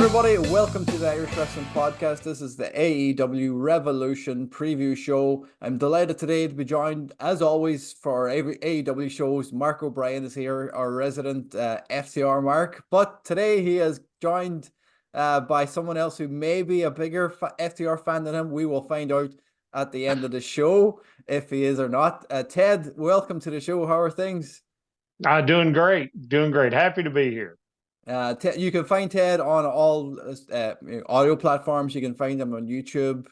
everybody, welcome to the Irish Wrestling Podcast. This is the AEW Revolution Preview Show. I'm delighted today to be joined, as always, for our AEW shows. Mark O'Brien is here, our resident FTR Mark. But today he is joined by someone else who may be a bigger FTR fan than him. We will find out at the end of the show if he is or not. Ted, welcome to the show. How are things? Doing great. Happy to be here. You can find Ted on all audio platforms. You can find him on YouTube.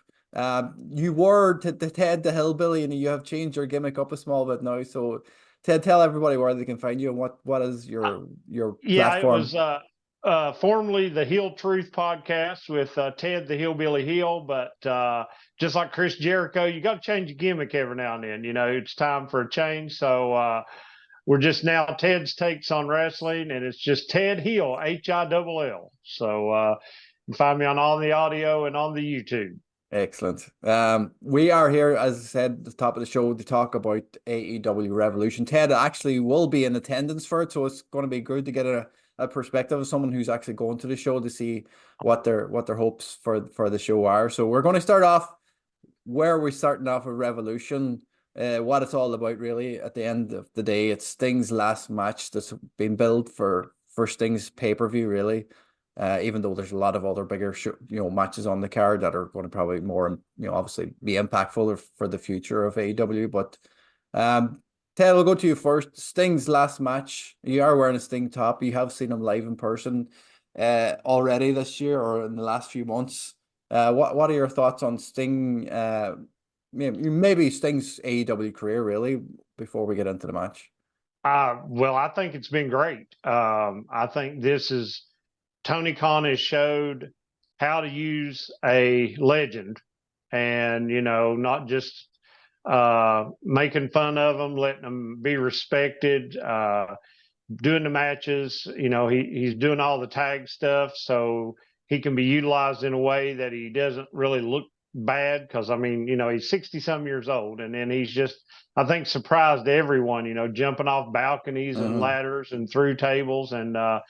You were the Ted the Hillbilly, and you have changed your gimmick up a small bit now. So, Ted, tell everybody where they can find you and what is your platform. It was formerly the Heel Truth podcast with Ted the Hillbilly Heel, but just like Chris Jericho, you got to change your gimmick every now and then. You know, it's time for a change. So we're just now Ted's Takes on Wrestling, and it's just Ted Hill, Hill. So you can find me on all the audio and on the YouTube. Excellent. We are here, as I said at the top of the show, to talk about AEW Revolution. Ted actually will be in attendance for it, so it's going to be good to get a perspective of someone who's actually going to the show to see what their hopes for the show are. So we're going to start off where we're starting off with Revolution. What it's all about, really, at the end of the day. It's Sting's last match that's been built for Sting's pay-per-view, really. Even though there's a lot of other bigger matches on the card that are going to probably more, obviously be impactful for the future of AEW. But Ted, I'll go to you first. Sting's last match. You are wearing a Sting top. You have seen him live in person already this year or in the last few months. What are your thoughts on Sting? Maybe Sting's AEW career, really, before we get into the match. Well, I think it's been great. I think this is Tony Khan has showed how to use a legend, and not just making fun of them, letting them be respected, doing the matches. He's doing all the tag stuff, so he can be utilized in a way that he doesn't really look bad, because he's 60-some years old, and then he's just, I think, surprised everyone, jumping off balconies and ladders and through tables. And I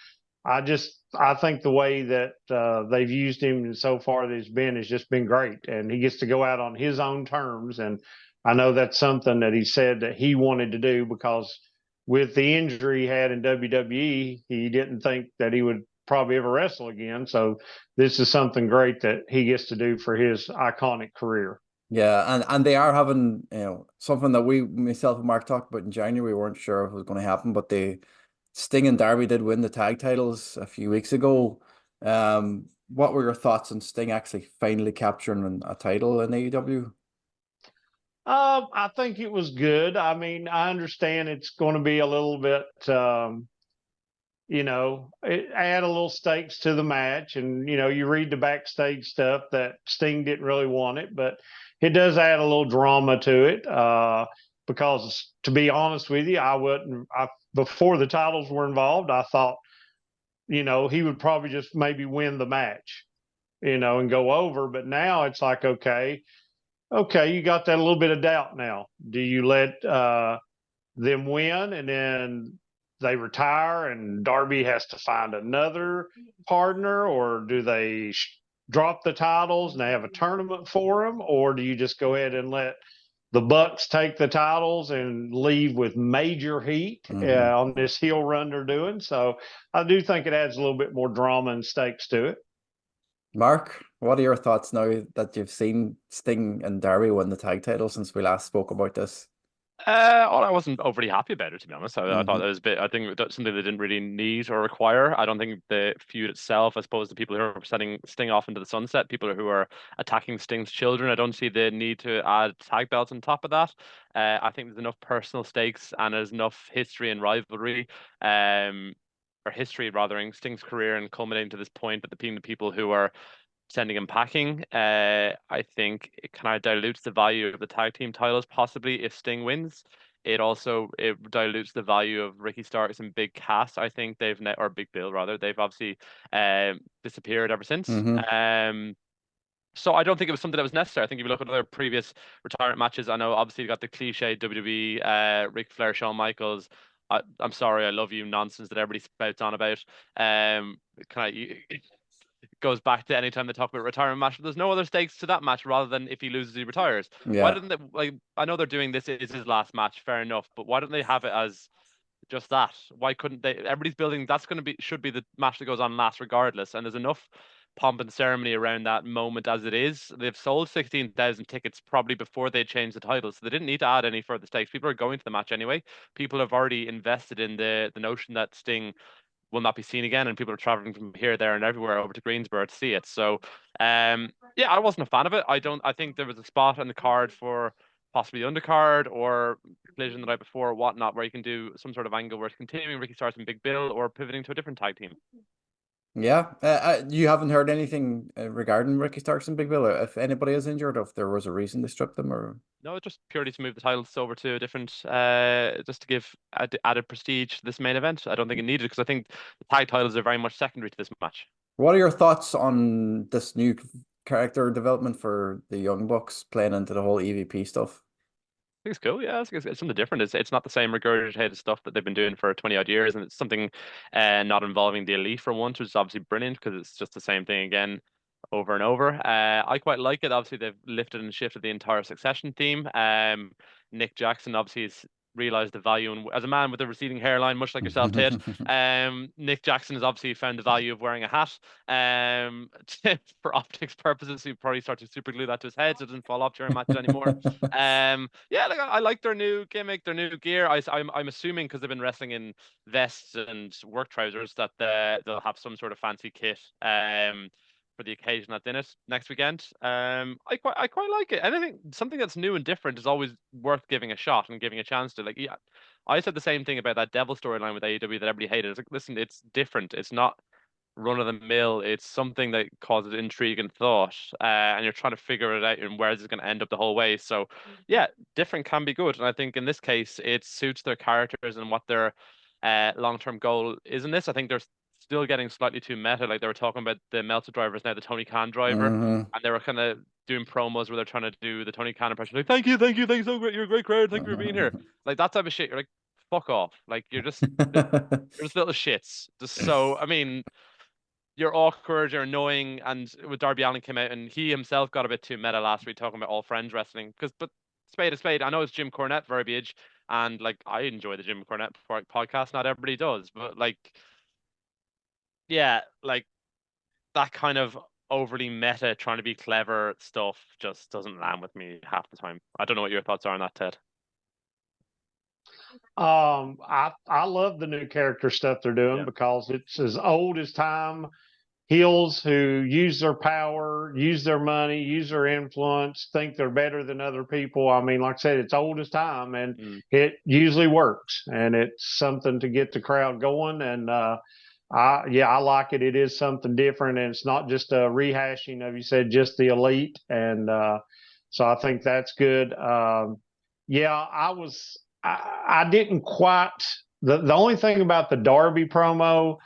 think the way that they've used him so far that has just been great, and he gets to go out on his own terms. And I know that's something that he said that he wanted to do, because with the injury he had in WWE, he didn't think that he would probably ever wrestle again. So this is something great that he gets to do for his iconic career. Yeah, and they are having something that myself and Mark talked about in January. We weren't sure if it was going to happen, but Sting and Darby did win the tag titles a few weeks ago. What were your thoughts on Sting actually finally capturing a title in AEW? I think it was good. I understand it's going to be a little bit it add a little stakes to the match. And, you read the backstage stuff that Sting didn't really want it, but it does add a little drama to it. Because to be honest with you, before the titles were involved, I thought, he would probably just maybe win the match, and go over. But now it's like, okay, you got that little bit of doubt now. Do you let them win and then they retire and Darby has to find another partner, or do they drop the titles and they have a tournament for them, or do you just go ahead and let the Bucks take the titles and leave with major heat on this heel run they're doing? So I do think it adds a little bit more drama and stakes to it. Mark, what are your thoughts now that you've seen Sting and Darby win the tag title since we last spoke about this? I wasn't overly happy about it, to be honest. I thought it was I think that's something they didn't really need or require. I don't think the feud itself, I suppose the people who are sending Sting off into the sunset, people who are attacking Sting's children, I don't see the need to add tag belts on top of that. I think there's enough personal stakes and there's enough history and rivalry, or history rather, in Sting's career and culminating to this point, but being the people who are sending him packing. I think it kind of dilutes the value of the tag team titles, possibly, if Sting wins. It dilutes the value of Ricky Starks and Big Cass. I think or Big Bill rather. They've obviously disappeared ever since. So I don't think it was something that was necessary. I think if you look at other previous retirement matches, I know obviously you got the cliche WWE Ric Flair, Shawn Michaels. I'm sorry, I love you nonsense that everybody spouts on about. goes back to anytime they talk about retirement match. There's no other stakes to that match rather than if he loses, he retires. Why Yeah. didn't they, like, I know they're doing this is his last match, fair enough, but why don't they have it as just that? Why couldn't they? Everybody's building that's going to be should be the match that goes on last regardless, and there's enough pomp and ceremony around that moment as it is. They've sold 16,000 tickets probably before they changed the title, so they didn't need to add any further stakes. People are going to the match anyway. People have already invested in the notion that Sting will not be seen again, and people are traveling from here, there, and everywhere over to Greensboro to see it. So, yeah, I wasn't a fan of it. I think there was a spot on the card for possibly undercard or collision the night before or whatnot, where you can do some sort of angle where it's continuing Ricky Starks and Big Bill or pivoting to a different tag team. Yeah. You haven't heard anything regarding Ricky Starks and Big Bill, if anybody is injured, or if there was a reason they stripped them, or No, just purely to move the titles over to a different, just to give added prestige to this main event. I don't think it needed because I think the tag titles are very much secondary to this match. what are your thoughts on this new character development for the Young Bucks playing into the whole EVP stuff? I think it's cool. Yeah, it's something different. It's not the same regurgitated stuff that they've been doing for 20 odd years, and it's something not involving the elite for once, which is obviously brilliant because it's just the same thing again over and over. I quite like it. Obviously, they've lifted and shifted the entire Succession theme. Nick Jackson obviously has realized the value, and as a man with a receding hairline, much like yourself, Ted, Nick Jackson has obviously found the value of wearing a hat. For optics purposes, he probably start to super glue that to his head so it doesn't fall off during matches anymore. Yeah, like I like their new gimmick, their new gear. I'm assuming because they've been wrestling in vests and work trousers that they'll have some sort of fancy kit. For the occasion that's in it next weekend. I quite like it. Anything something that's new and different is always worth giving a shot and giving a chance to. Like, yeah, I said the same thing about that Devil storyline with AEW that everybody hated. It's like, listen, it's different. It's not run of the mill. It's something that causes intrigue and thought, and you're trying to figure it out and where is it going to end up the whole way. So, yeah, different can be good, and I think in this case it suits their characters and what their long-term goal is in this. I think they're still getting slightly too meta. Like they were talking about the Meltzer driver is now the Tony Khan driver, and they were kind of doing promos where they're trying to do the Tony Khan impression. Like, thank you, so great, you're a great crowd, thank you for being here. Like that type of shit. You're like, fuck off. Like you're just little shits. Just so I mean, you're awkward, you're annoying, and with Darby Allin came out and he himself got a bit too meta last week talking about all friends wrestling. But spade is spade. I know it's Jim Cornette verbiage, and like I enjoy the Jim Cornette podcast. Not everybody does, but like. Yeah, like that kind of overly meta, trying to be clever stuff just doesn't land with me half the time. I don't know what your thoughts are on that, Ted. I love the new character stuff they're doing because it's as old as time. Heels who use their power, use their money, use their influence, think they're better than other people. I mean, like I said, it's old as time, and it usually works, and it's something to get the crowd going. And I like it. It is something different, and it's not just a rehashing of, you said, just the elite. And so I think that's good. I didn't quite. The only thing about the Darby promo,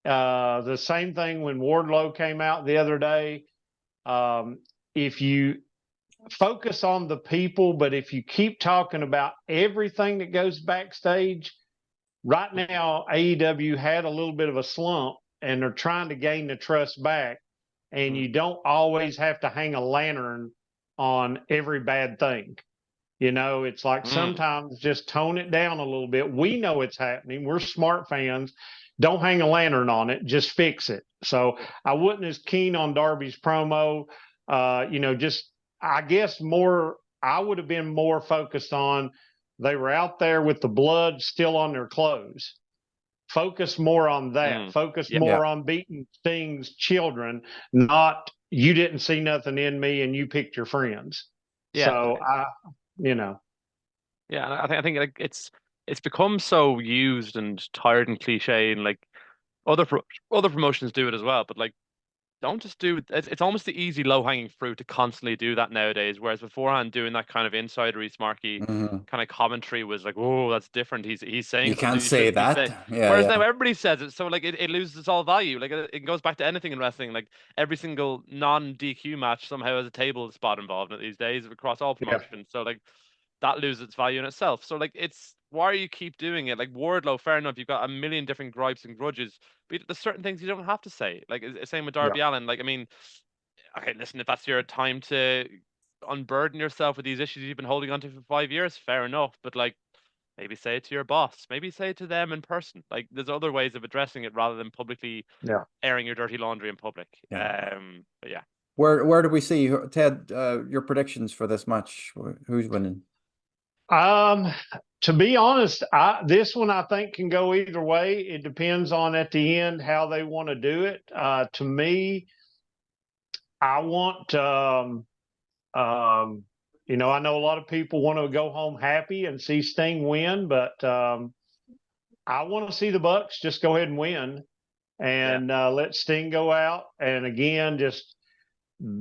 the same thing when Wardlow came out the other day. If you focus on the people, but if you keep talking about everything that goes backstage. Right now, AEW had a little bit of a slump, and they're trying to gain the trust back. And you don't always have to hang a lantern on every bad thing. You know, it's like sometimes just tone it down a little bit. We know it's happening. We're smart fans. Don't hang a lantern on it. Just fix it. So I wasn't as keen on Darby's promo. I guess I would have been more focused on. They were out there with the blood still on their clothes. Focus more on that. Focus more on beating Sting's children, not you didn't see nothing in me and you picked your friends. Yeah. So Yeah, I think like it's become so used and tired and cliche, and like other promotions do it as well. But like, don't just do it. It's almost the easy low hanging fruit to constantly do that nowadays. Whereas beforehand, doing that kind of insidery, smarky kind of commentary was like, oh, that's different. He's saying you can't you say that. Whereas now everybody says it, so like it loses all value. Like it goes back to anything in wrestling. Like every single non DQ match somehow has a table spot involved in it these days across all promotions. So like, that loses its value in itself. So like, it's why you keep doing it. Like Wardlow, fair enough, you've got a million different gripes and grudges, but there's certain things you don't have to say. Like same with Yeah. Darby Allin. Like, I mean, okay, listen, if that's your time to unburden yourself with these issues you've been holding on to for 5 years, fair enough. But like, maybe say it to your boss. Maybe say it to them in person. Like, there's other ways of addressing it rather than publicly airing your dirty laundry in public. Yeah. But yeah. Where do we see Ted? Your predictions for this match? Who's winning? To be honest, this one I think can go either way. It depends on at the end how they want to do it. To me, I want you know, I know a lot of people want to go home happy and see Sting win, but I want to see the Bucks just go ahead and win and let Sting go out. And again, just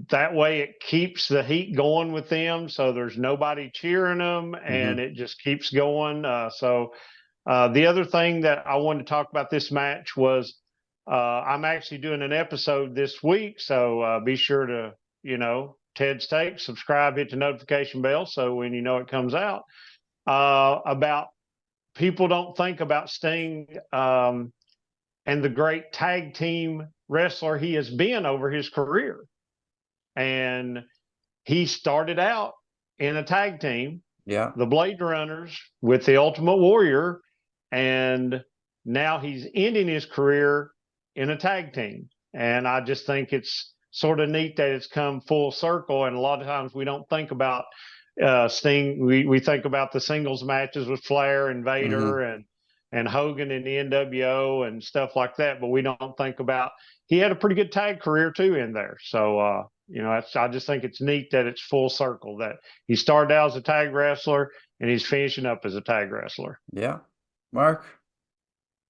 that way it keeps the heat going with them. So there's nobody cheering them and it just keeps going. So the other thing that I wanted to talk about this match was I'm actually doing an episode this week. So be sure to, you know, Ted's Take, subscribe, hit the notification bell. So when you know it comes out, about people don't think about Sting and the great tag team wrestler he has been over his career. And he started out in a tag team, the Blade Runners, with the Ultimate Warrior, and now he's ending his career in a tag team. And I just think it's sort of neat that it's come full circle. And a lot of times we don't think about Sting. We think about the singles matches with Flair and Vader and Hogan and the NWO and stuff like that, but we don't think about he had a pretty good tag career too in there. So you know, I just think it's neat that it's full circle, that he started out as a tag wrestler and he's finishing up as a tag wrestler. Yeah. Mark?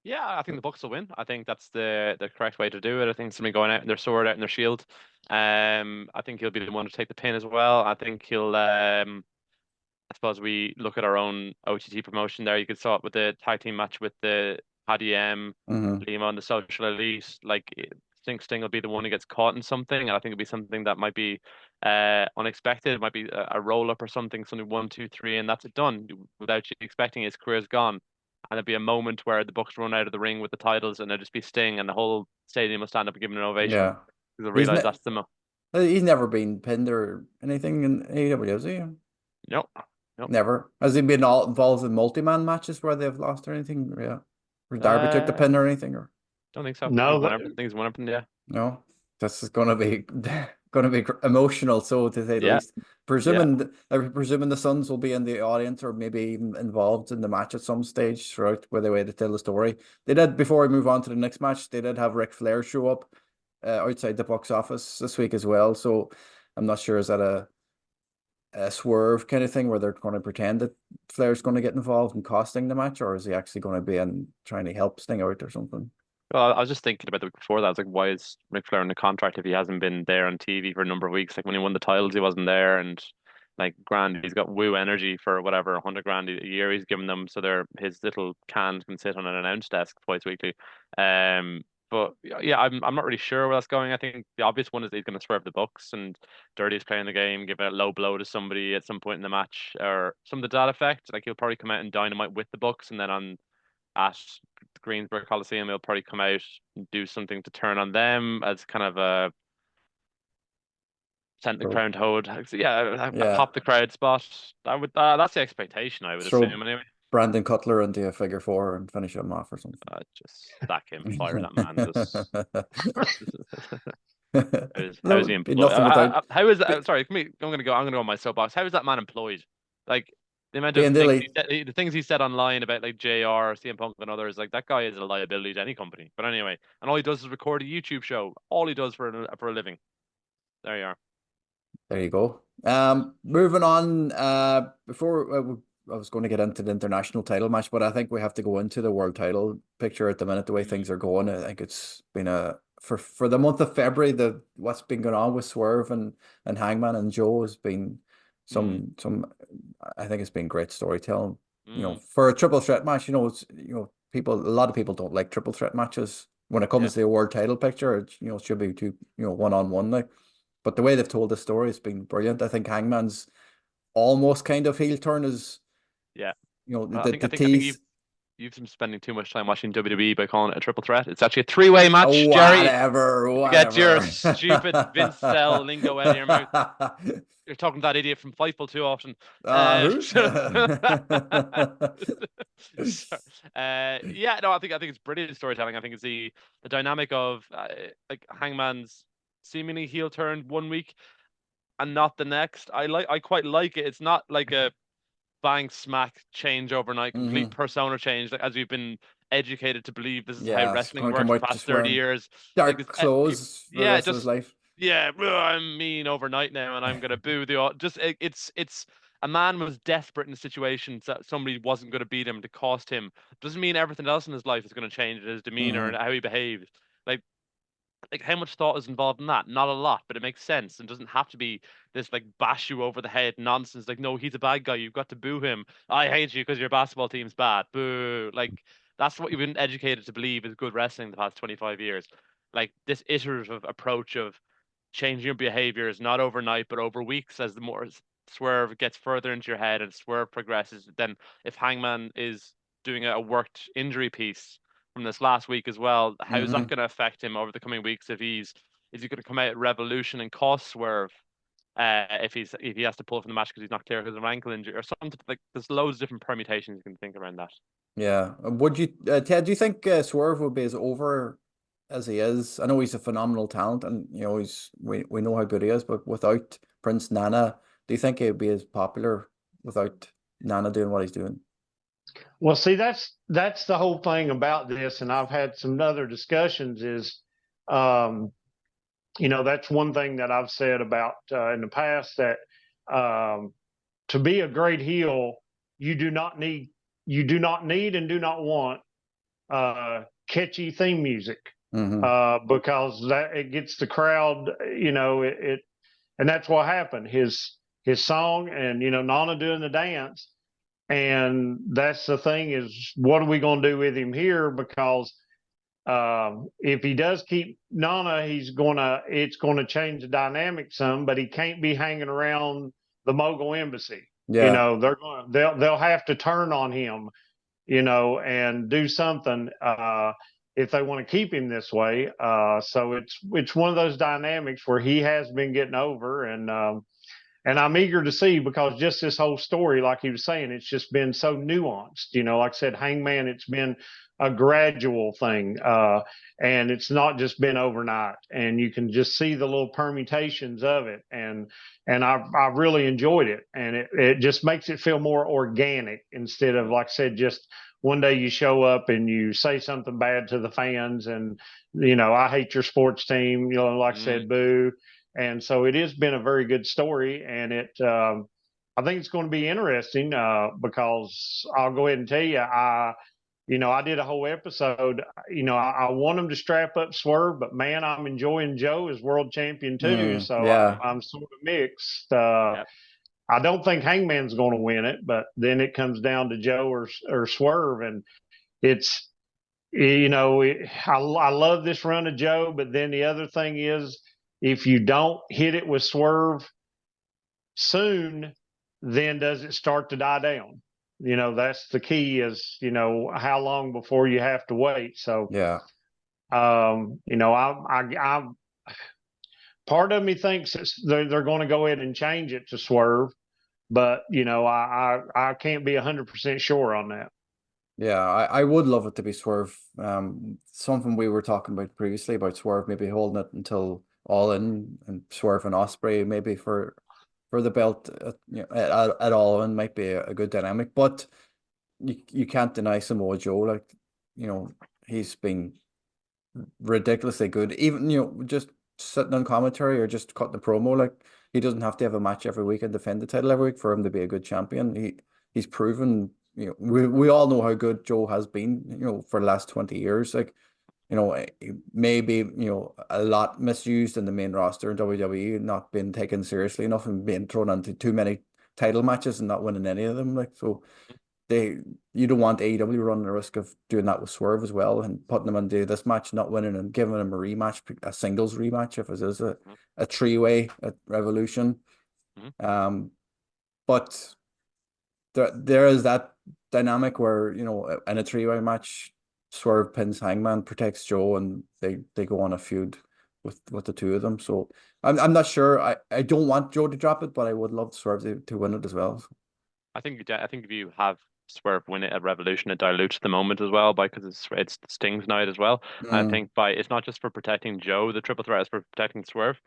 Yeah, I think the Bucks will win. I think that's the correct way to do it. I think somebody going out in their sword, out in their shield. I think he'll be the one to take the pin as well. I think he'll I suppose we look at our own OTT promotion there. You could saw it with the tag team match with the Paddy M, Lima and the Social Elite. Like, I think Sting will be the one who gets caught in something, and I think it'll be something that might be unexpected. It might be a roll up or something 1, 2, 3, and that's it done without you expecting. His career's gone, and there'll be a moment where the Bucks run out of the ring with the titles, and there'll just be Sting, and the whole stadium will stand up and give him an ovation. Yeah, because they'll realize that's the He's never been pinned or anything in AEW, has he? Nope. Never. Has he been all involved in multi-man matches where they've lost or anything? Yeah. Or Darby took the pin or anything? Or don't think so. No, I think he's won everything. Yeah. No, this is going to be emotional, so to say the least. Presuming the Suns will be in the audience or maybe even involved in the match at some stage throughout with the way to tell the story. They did, before we move on to the next match, they did have Ric Flair show up outside the box office this week as well. So I'm not sure, is that a Swerve kind of thing where they're going to pretend that Flair's going to get involved in costing the match, or is he actually going to be in trying to help Sting out or something? Well, I was just thinking about the week before that. I was like, why is Ric Flair in the contract if he hasn't been there on TV for a number of weeks? Like when he won the titles, he wasn't there, and like grand, he's got Woo Energy for whatever 100 grand a year he's given them, so they're his little cans can sit on an announce desk twice weekly. But yeah, I'm not really sure where that's going. I think the obvious one is that he's going to swerve the Bucks and Dirty's playing the game, give a low blow to somebody at some point in the match or something to that effect. Like he'll probably come out and dynamite with the Bucks, and then at Greensboro Coliseum he'll probably come out and do something to turn on them as kind of a send the crowd hold. A pop the crowd spot. That's the expectation, I would assume anyway. Brandon Cutler into a figure four and finish him off or something. Just stack him, fire that man. How is he employed? How is that? Sorry, I'm gonna go on my soapbox. How is that man employed? Like the amount of the things he said online about like JR, CM Punk, and others, like that guy is a liability to any company. But anyway, and all he does is record a YouTube show. All he does for a living. There you are. There you go. Moving on. Before I was going to get into the international title match, but I think we have to go into the world title picture at the minute. The way things are going, I think it's been for the month of February. What's been going on with Swerve and Hangman and Joe has been some. I think it's been great storytelling. You know, for a triple threat match, a lot of people don't like triple threat matches when it comes to the world title picture. It should be two, 1-on-1 like. But the way they've told the story has been brilliant. I think Hangman's almost kind of heel turn is, Yeah. you know, I the think tease. you've been spending too much time watching WWE by calling it a triple threat. It's actually a three-way match, Jerry. Get your stupid Vince Cell lingo out of your mouth. You're talking to that idiot from Fightful too often. Who? Yeah, no, I think it's brilliant storytelling. I think it's the dynamic of like Hangman's seemingly heel turn one week and not the next. I quite like it. It's not like a bang smack change overnight, complete persona change, like, as we've been educated to believe this is how Yeah, it's wrestling gonna works come for the out past just 30 wearing years. Like dark clothes for the yeah, rest of his just life. yeah, I'm mean overnight now, and I'm gonna boo the just it's a man was desperate in a situation that somebody wasn't going to beat him to cost him. Doesn't mean everything else in his life is going to change, his demeanor and how he behaves. Like how much thought is involved in that? Not a lot, but it makes sense and doesn't have to be this like bash you over the head nonsense. Like, no, he's a bad guy. You've got to boo him. I hate you because your basketball team's bad. Boo. Like that's what you've been educated to believe is good wrestling the past 25 years. Like this iterative approach of changing your behaviors, not overnight, but over weeks as the more Swerve gets further into your head and Swerve progresses. Then if Hangman is doing a worked injury piece from this last week as well, how is that going to affect him over the coming weeks? If is he going to come out at Revolution and cost Swerve if he has to pull from the match because he's not clear because of an ankle injury or something? Like there's loads of different permutations you can think around that. Yeah. Would you, Ted? Do you think Swerve would be as over as he is? I know he's a phenomenal talent, and you know we know how good he is. But without Prince Nana, do you think he'd be as popular without Nana doing what he's doing? Well, see, that's the whole thing about this, and I've had some other discussions. Is that's one thing that I've said about in the past that to be a great heel, you do not need and do not want catchy theme music because that it gets the crowd, and that's what happened. His song and Nana doing the dance, and that's the thing is what are we going to do with him here because if he does keep Nana, it's gonna change the dynamic some, but he can't be hanging around the Mogul Embassy. Yeah. They'll have to turn on him, and do something if they want to keep him this way. So it's one of those dynamics where he has been getting over, and I'm eager to see because just this whole story, like he was saying, it's just been so nuanced. Like I said, Hangman, it's been a gradual thing, and it's not just been overnight. And you can just see the little permutations of it, and I've really enjoyed it. And it just makes it feel more organic instead of, like I said, just one day you show up and you say something bad to the fans, and I hate your sports team. Like I said, boo. And so it has been a very good story, and I think it's going to be interesting because I'll go ahead and tell you, I did a whole episode. I want them to strap up Swerve, but man, I'm enjoying Joe as world champion too. So yeah. I'm sort of mixed. I don't think Hangman's going to win it, but then it comes down to Joe or Swerve, and it's I love this run of Joe, but then the other thing is, if you don't hit it with Swerve soon, then does it start to die down? That's the key is, how long before you have to wait. So, yeah. I part of me thinks they're going to go ahead and change it to Swerve, but, I can't be 100% sure on that. Yeah, I would love it to be Swerve. Something we were talking about previously about Swerve maybe holding it until All In and Swerve and Ospreay maybe for the belt at All In might be a good dynamic. But you can't deny Samoa Joe. Like, he's been ridiculously good. Even, just sitting on commentary or just cutting the promo, like he doesn't have to have a match every week and defend the title every week for him to be a good champion. He's proven. We all know how good Joe has been, for the last 20 years. Like, maybe, a lot misused in the main roster in WWE, not being taken seriously enough and being thrown into too many title matches and not winning any of them. Like, so you don't want AEW running the risk of doing that with Swerve as well and putting him into this match, not winning and giving him a rematch, a singles rematch if it is a three-way at Revolution. but there is that dynamic where, you know, in a three-way match, Swerve pins Hangman, protects Joe, and they go on a feud with the two of them. So I'm not sure. I don't want Joe to drop it, but I would love Swerve to win it as well. So. I think if you have Swerve win it at Revolution, it dilutes the moment as well, because it's Sting's night as well. I think it's not just for protecting Joe, the triple threat is for protecting Swerve.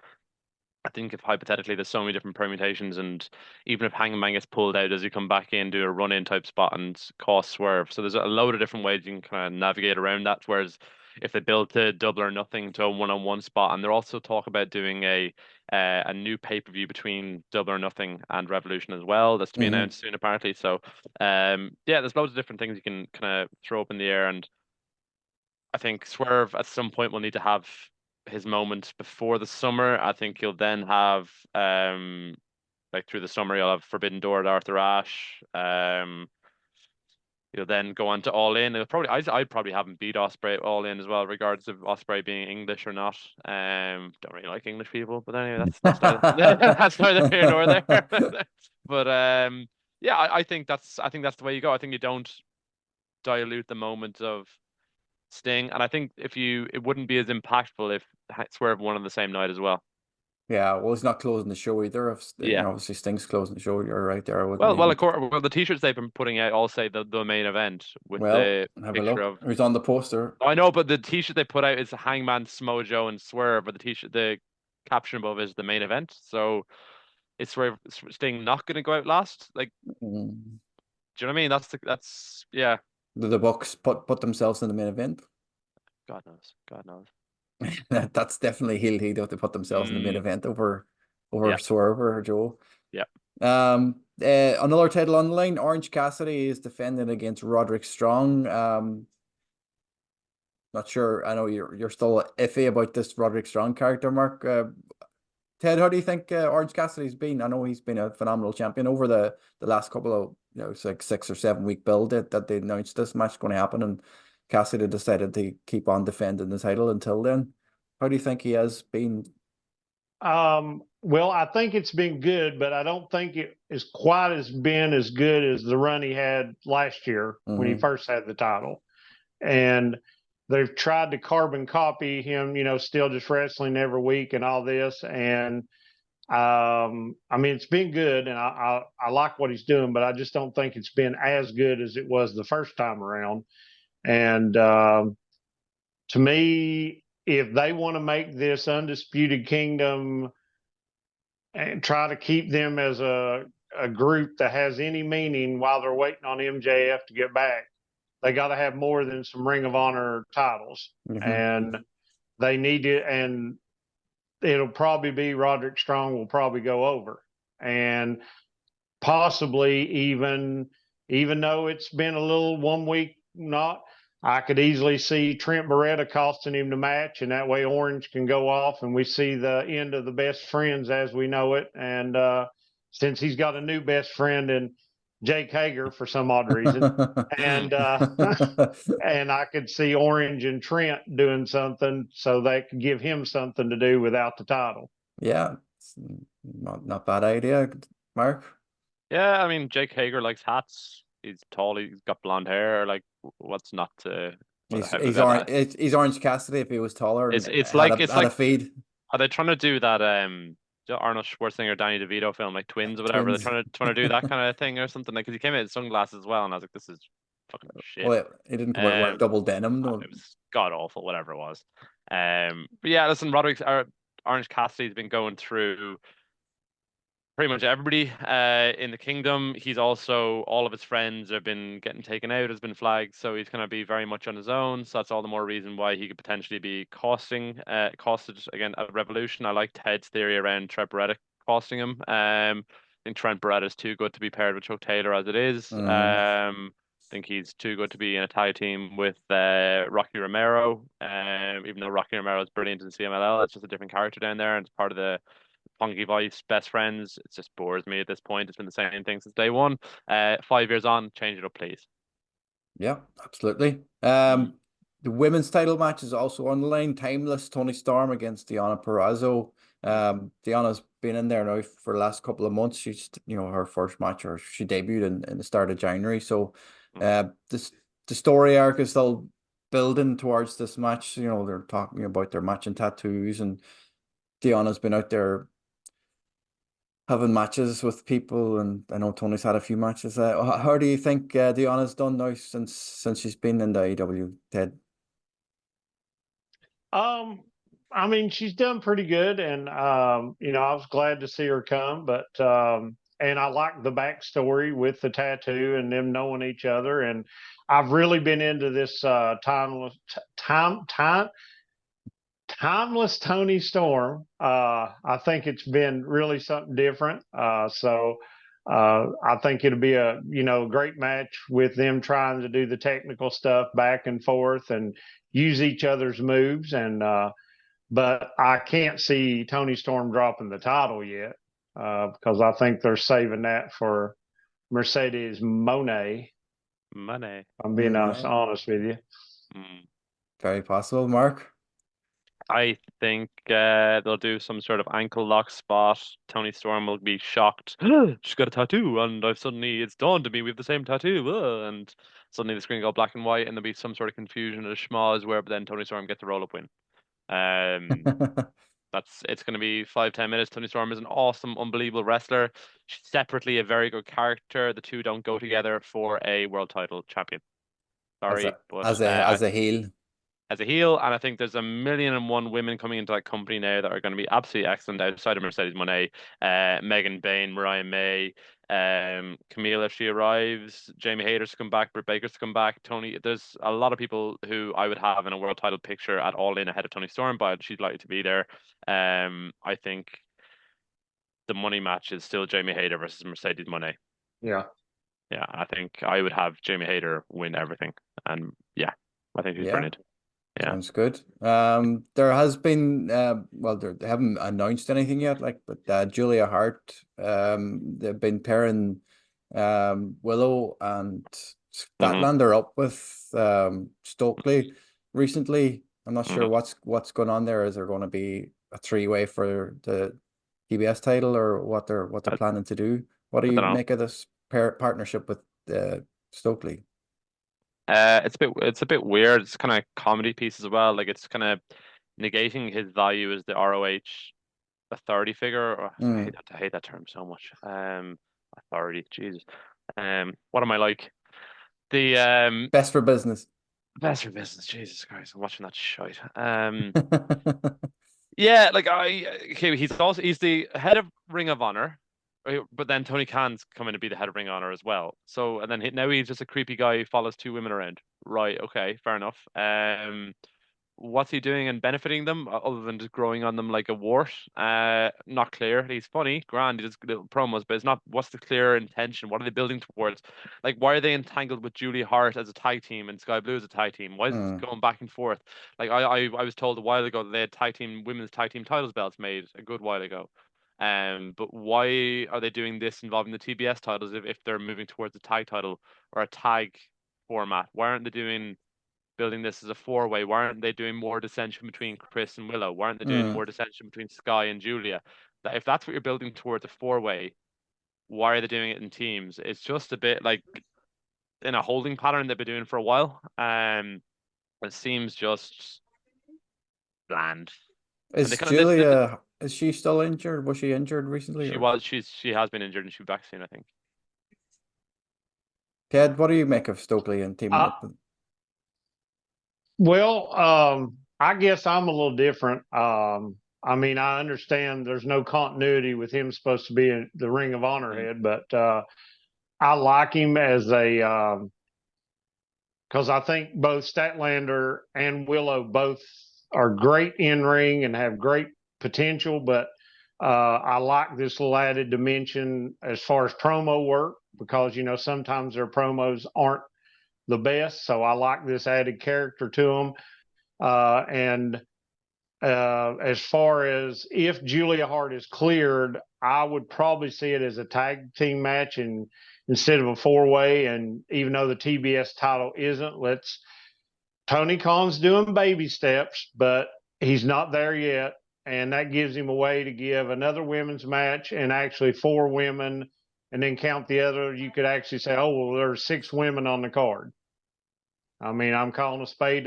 I think if hypothetically there's so many different permutations, and even if Hangman gets pulled out, does he come back in, do a run in type spot and cost Swerve? So there's a load of different ways you can kind of navigate around that. Whereas if they build to double or nothing to a one-on-one spot, and they're also talk about doing a new pay-per-view between Double or Nothing and Revolution as well. That's to be announced soon apparently. So yeah, there's loads of different things you can kind of throw up in the air, and I think Swerve at some point will need to have his moment before the summer. I think he'll then have like through the summer he'll have Forbidden Door at Arthur Ashe. He'll then go on to All In. It'll probably I'd probably have him beat Ospreay at All In as well, regardless of Ospreay being English or not. Don't really like English people, but anyway, that's that's neither here nor there. But yeah, I think that's the way you go. I think you don't dilute the moment of Sting, and I think it wouldn't be as impactful if Swerve won on the same night as well. Yeah, well, he's not closing the show either. If you know, obviously Sting's closing the show, you're right there. Of course, the T-shirts they've been putting out all say the main event with the picture of who's on the poster. I know, but the T-shirt they put out is Hangman, Samoa Joe, and Swerve, but the caption above is the main event. So is Sting not going to go out last? Like, do you know what I mean? That's yeah. The Bucks put themselves in the main event. God knows. That's definitely he'd have to put themselves in the main event over Swerve or Joe. Yeah. Another title on the line. Orange Cassidy is defending against Roderick Strong. Not sure. I know you're still iffy about this Roderick Strong character, Mark. Ted, how do you think Orange Cassidy's been? I know he's been a phenomenal champion over the last couple of, you know, it's like 6 or 7 week build that they announced this match going to happen, and Cassidy decided to keep on defending the title until then. How do you think he has been? Well, I think it's been good, but I don't think it is quite been as good as the run he had last year when he first had the title. And they've tried to carbon copy him, you know, still just wrestling every week and all this. And I mean, it's been good, and I like what he's doing, but I just don't think it's been as good as it was the first time around. And to me, if they want to make this Undisputed Kingdom and try to keep them as a group that has any meaning while they're waiting on MJF to get back, they got to have more than some Ring of Honor titles. And they need it, and it'll probably be Roderick Strong will probably go over. And possibly even though it's been a little 1 week not, I could easily see Trent Beretta costing him the match, and that way Orange can go off and we see the end of the best friends as we know it. And since he's got a new best friend in Jake Hager for some odd reason, and and I could see Orange and Trent doing something so they could give him something to do without the title. Yeah, it's not bad idea, Mark. Yeah, I mean, Jake Hager likes hats. He's tall. He's got blonde hair. Like, what's not to? He's Orange Cassidy if he was taller. It's like a feed. Are they trying to do that? Arnold Schwarzenegger, Danny DeVito film, like Twins or whatever. Twins. They're trying to do that kind of thing or something. Like, because he came out in sunglasses as well, and I was like, this is fucking shit. Well, he didn't come out wearing double denim. No. It was god awful, whatever it was. But yeah, listen, Orange Cassidy's been going through pretty much everybody in the kingdom. He's also, all of his friends have been getting taken out, has been flagged, so he's going to be very much on his own. So that's all the more reason why he could potentially be costed again at Revolution. I like Ted's theory around Trent Beretta costing him. I think Trent Beretta is too good to be paired with Chuck Taylor as it is. I think he's too good to be in a tag team with Rocky Romero. Even though Rocky Romero is brilliant in CMLL, it's just a different character down there, and it's part of the Funky Vice best friends. It just bores me at this point. It's been the same thing since day one. 5 years on, change it up, please. Yeah, absolutely. The women's title match is also on the line. Timeless Toni Storm against Deonna Purrazzo. Deonna's been in there now for the last couple of months. She's, her first match, or she debuted in the start of January. So the story arc is still building towards this match. They're talking about their matching tattoos, and Deonna's been out there having matches with people, and I know Tony's had a few matches. How do you think Deonna's done now since she's been in the AEW, Ted? I mean, she's done pretty good, and I was glad to see her come, but and I like the backstory with the tattoo and them knowing each other, and I've really been into this timeless Toni Storm. I think it's been really something different. So I think it'll be a great match with them trying to do the technical stuff back and forth and use each other's moves. And but I can't see Toni Storm dropping the title yet because I think they're saving that for Mercedes Moné. I'm being honest with you. Very possible, Mark. I think they'll do some sort of ankle lock spot. Toni Storm will be shocked. She's got a tattoo, and it's dawned to me we have the same tattoo. And suddenly the screen go black and white, and there'll be some sort of confusion or schmoz where, but then Toni Storm gets the roll up win. It's going to be 5-10 minutes. Toni Storm is an awesome, unbelievable wrestler. She's separately a very good character. The two don't go together for a world title champion. Sorry, as a heel. As a heel, and I think there's 1,000,001 women coming into that company now that are going to be absolutely excellent outside of Mercedes Moné, Megan Bain, Mariah May, Camille if she arrives, Jamie Hayter's to come back, Britt Baker's to come back, Tony. There's a lot of people who I would have in a world title picture at All In ahead of Toni Storm, but she's likely to be there. I think the money match is still Jamie Hayter versus Mercedes Moné. Yeah, I think I would have Jamie Hayter win everything, and I think she's brilliant. Yeah. Sounds good. There has been they haven't announced anything yet, but Julia Hart, they've been pairing Willow and Statlander up with Stokely recently. I'm not sure what's going on there. Is there going to be a 3-way for the TBS title, or what they're planning to do? What do you make of this partnership with Stokely? It's a bit weird. It's kind of comedy piece as well. Like, it's kind of negating his value as the ROH authority figure. I hate that term so much. Authority, Jesus. What am I like? The best for business. Best for business. Jesus Christ, I'm watching that shite. Yeah, he's the head of Ring of Honor. But then Tony Khan's coming to be the head of Ring of Honor as well. So, and then now he's just a creepy guy who follows 2 women around. Right, okay, fair enough. What's he doing and benefiting them other than just growing on them like a wart? Not clear. He's funny, grand, he does little promos, but it's not, what's the clear intention? What are they building towards? Like, why are they entangled with Julia Hart as a tag team and Sky Blue as a tag team? Why is it going back and forth? Like, I was told a while ago that they had women's tag team titles belts made a good while ago. But why are they doing this involving the TBS titles if they're moving towards a tag title or a tag format? Why aren't they building this as a 4-way? Why aren't they doing more dissension between Chris and Willow? Why aren't they doing more dissension between Sky and Julia? If that's what you're building towards a 4-way, why are they doing it in teams? It's just a bit like in a holding pattern they've been doing for a while. It seems just bland. Is Julia? Is she still injured? Was she injured recently? She has been injured and she'll be back soon, I think. Ted, what do you make of Stokely and teaming up? Well, I guess I'm a little different. I mean, I understand there's no continuity with him supposed to be in the Ring of Honor head, but I like him as a because I think both Statlander and Willow both are great in ring and have great potential, but I like this little added dimension as far as promo work, because sometimes their promos aren't the best, so I like this added character to them. And as far as if Julia Hart is cleared, I would probably see it as a tag team match and instead of a 4-way. And even though the TBS title isn't, Tony Khan's doing baby steps, but he's not there yet. and that gives him a way to give another women's match and actually 4 women, and then count the other. You could actually say, oh, well, there's 6 women on the card. I mean, I'm calling a spade,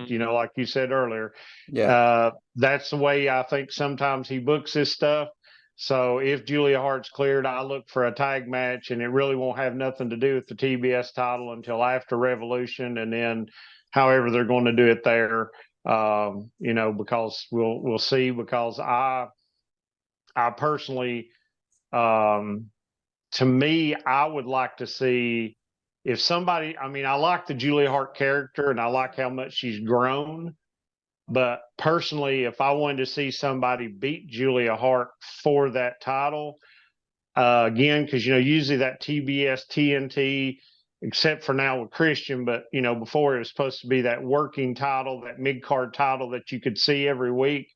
you know, like you said earlier. Yeah. That's the way I think sometimes he books this stuff. So if Julia Hart's cleared, I look for a tag match, and it really won't have nothing to do with the TBS title until after Revolution, and then however they're going to do it there, you know, because we'll see. Because I personally, to me, I would like to see if somebody, I mean, I like the Julia Hart character and I like how much she's grown. But personally, if I wanted to see somebody beat Julia Hart for that title, again, because, you know, usually that TBS, TNT, except for now with Christian, but, you know, before it was supposed to be that working title, that mid-card title that you could see every week.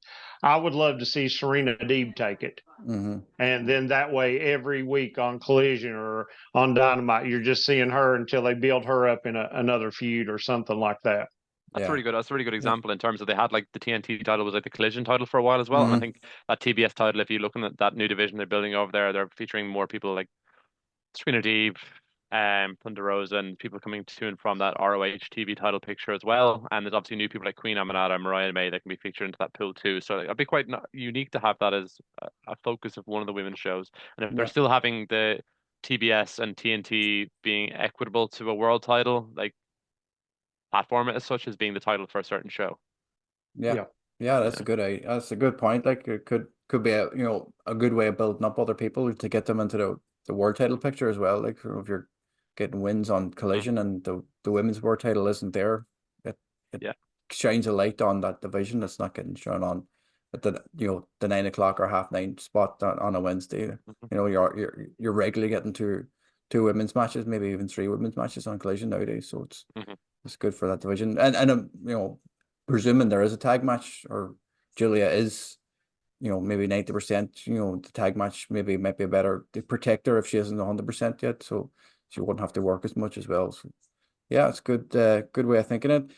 I would love to see Serena Deeb take it. Mm-hmm. And then that way, every week on Collision or on Dynamite, you're just seeing her until they build her up in another feud or something like that. That's really good. That's a really good example in terms of they had like the TNT title was like the Collision title for a while as well. And I think that TBS title, if you're looking at that new division they're building over there, they're featuring more people like Serena Deeb, Thunder Rosa, and people coming to and from that ROH TV title picture as well. And there's obviously new people like Queen Aminata and Mariah May that can be featured into that pool too. So it'd be quite unique to have that as a focus of one of the women's shows. And if they're still having the TBS and TNT being equitable to a world title, like platform it as such as being the title for a certain show. Yeah, that's a good idea. That's a good point. Like it could be a, you know, a good way of building up other people to get them into the world title picture as well. Like if you're getting wins on Collision and the women's world title isn't there, it shines a light on that division that's not getting shown on at the, you know, the 9 o'clock or 9:30 spot on a Wednesday. You know, you're regularly getting two women's matches, maybe even 3 women's matches on Collision nowadays. So it's good for that division. And you know, presuming there is a tag match, or Julia is, you know, maybe 90%, you know, the tag match might be better to protect her if she isn't 100% yet, so she wouldn't have to work as much as well. So yeah, it's good good way of thinking it.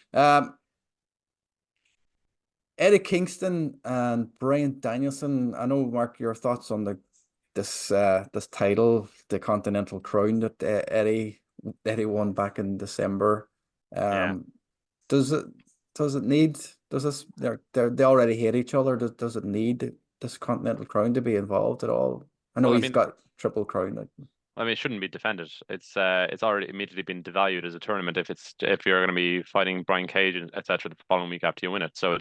Eddie Kingston and Bryan Danielson. I know, Mark, your thoughts on this title, the Continental Crown that Eddie won back in December. Does it need, they already hate each other, does it need this Continental Crown to be involved at all? I know he's got Triple Crown. I mean, it shouldn't be defended. It's already immediately been devalued as a tournament if you're going to be fighting Brian Cage and etc. the following week after you win it. So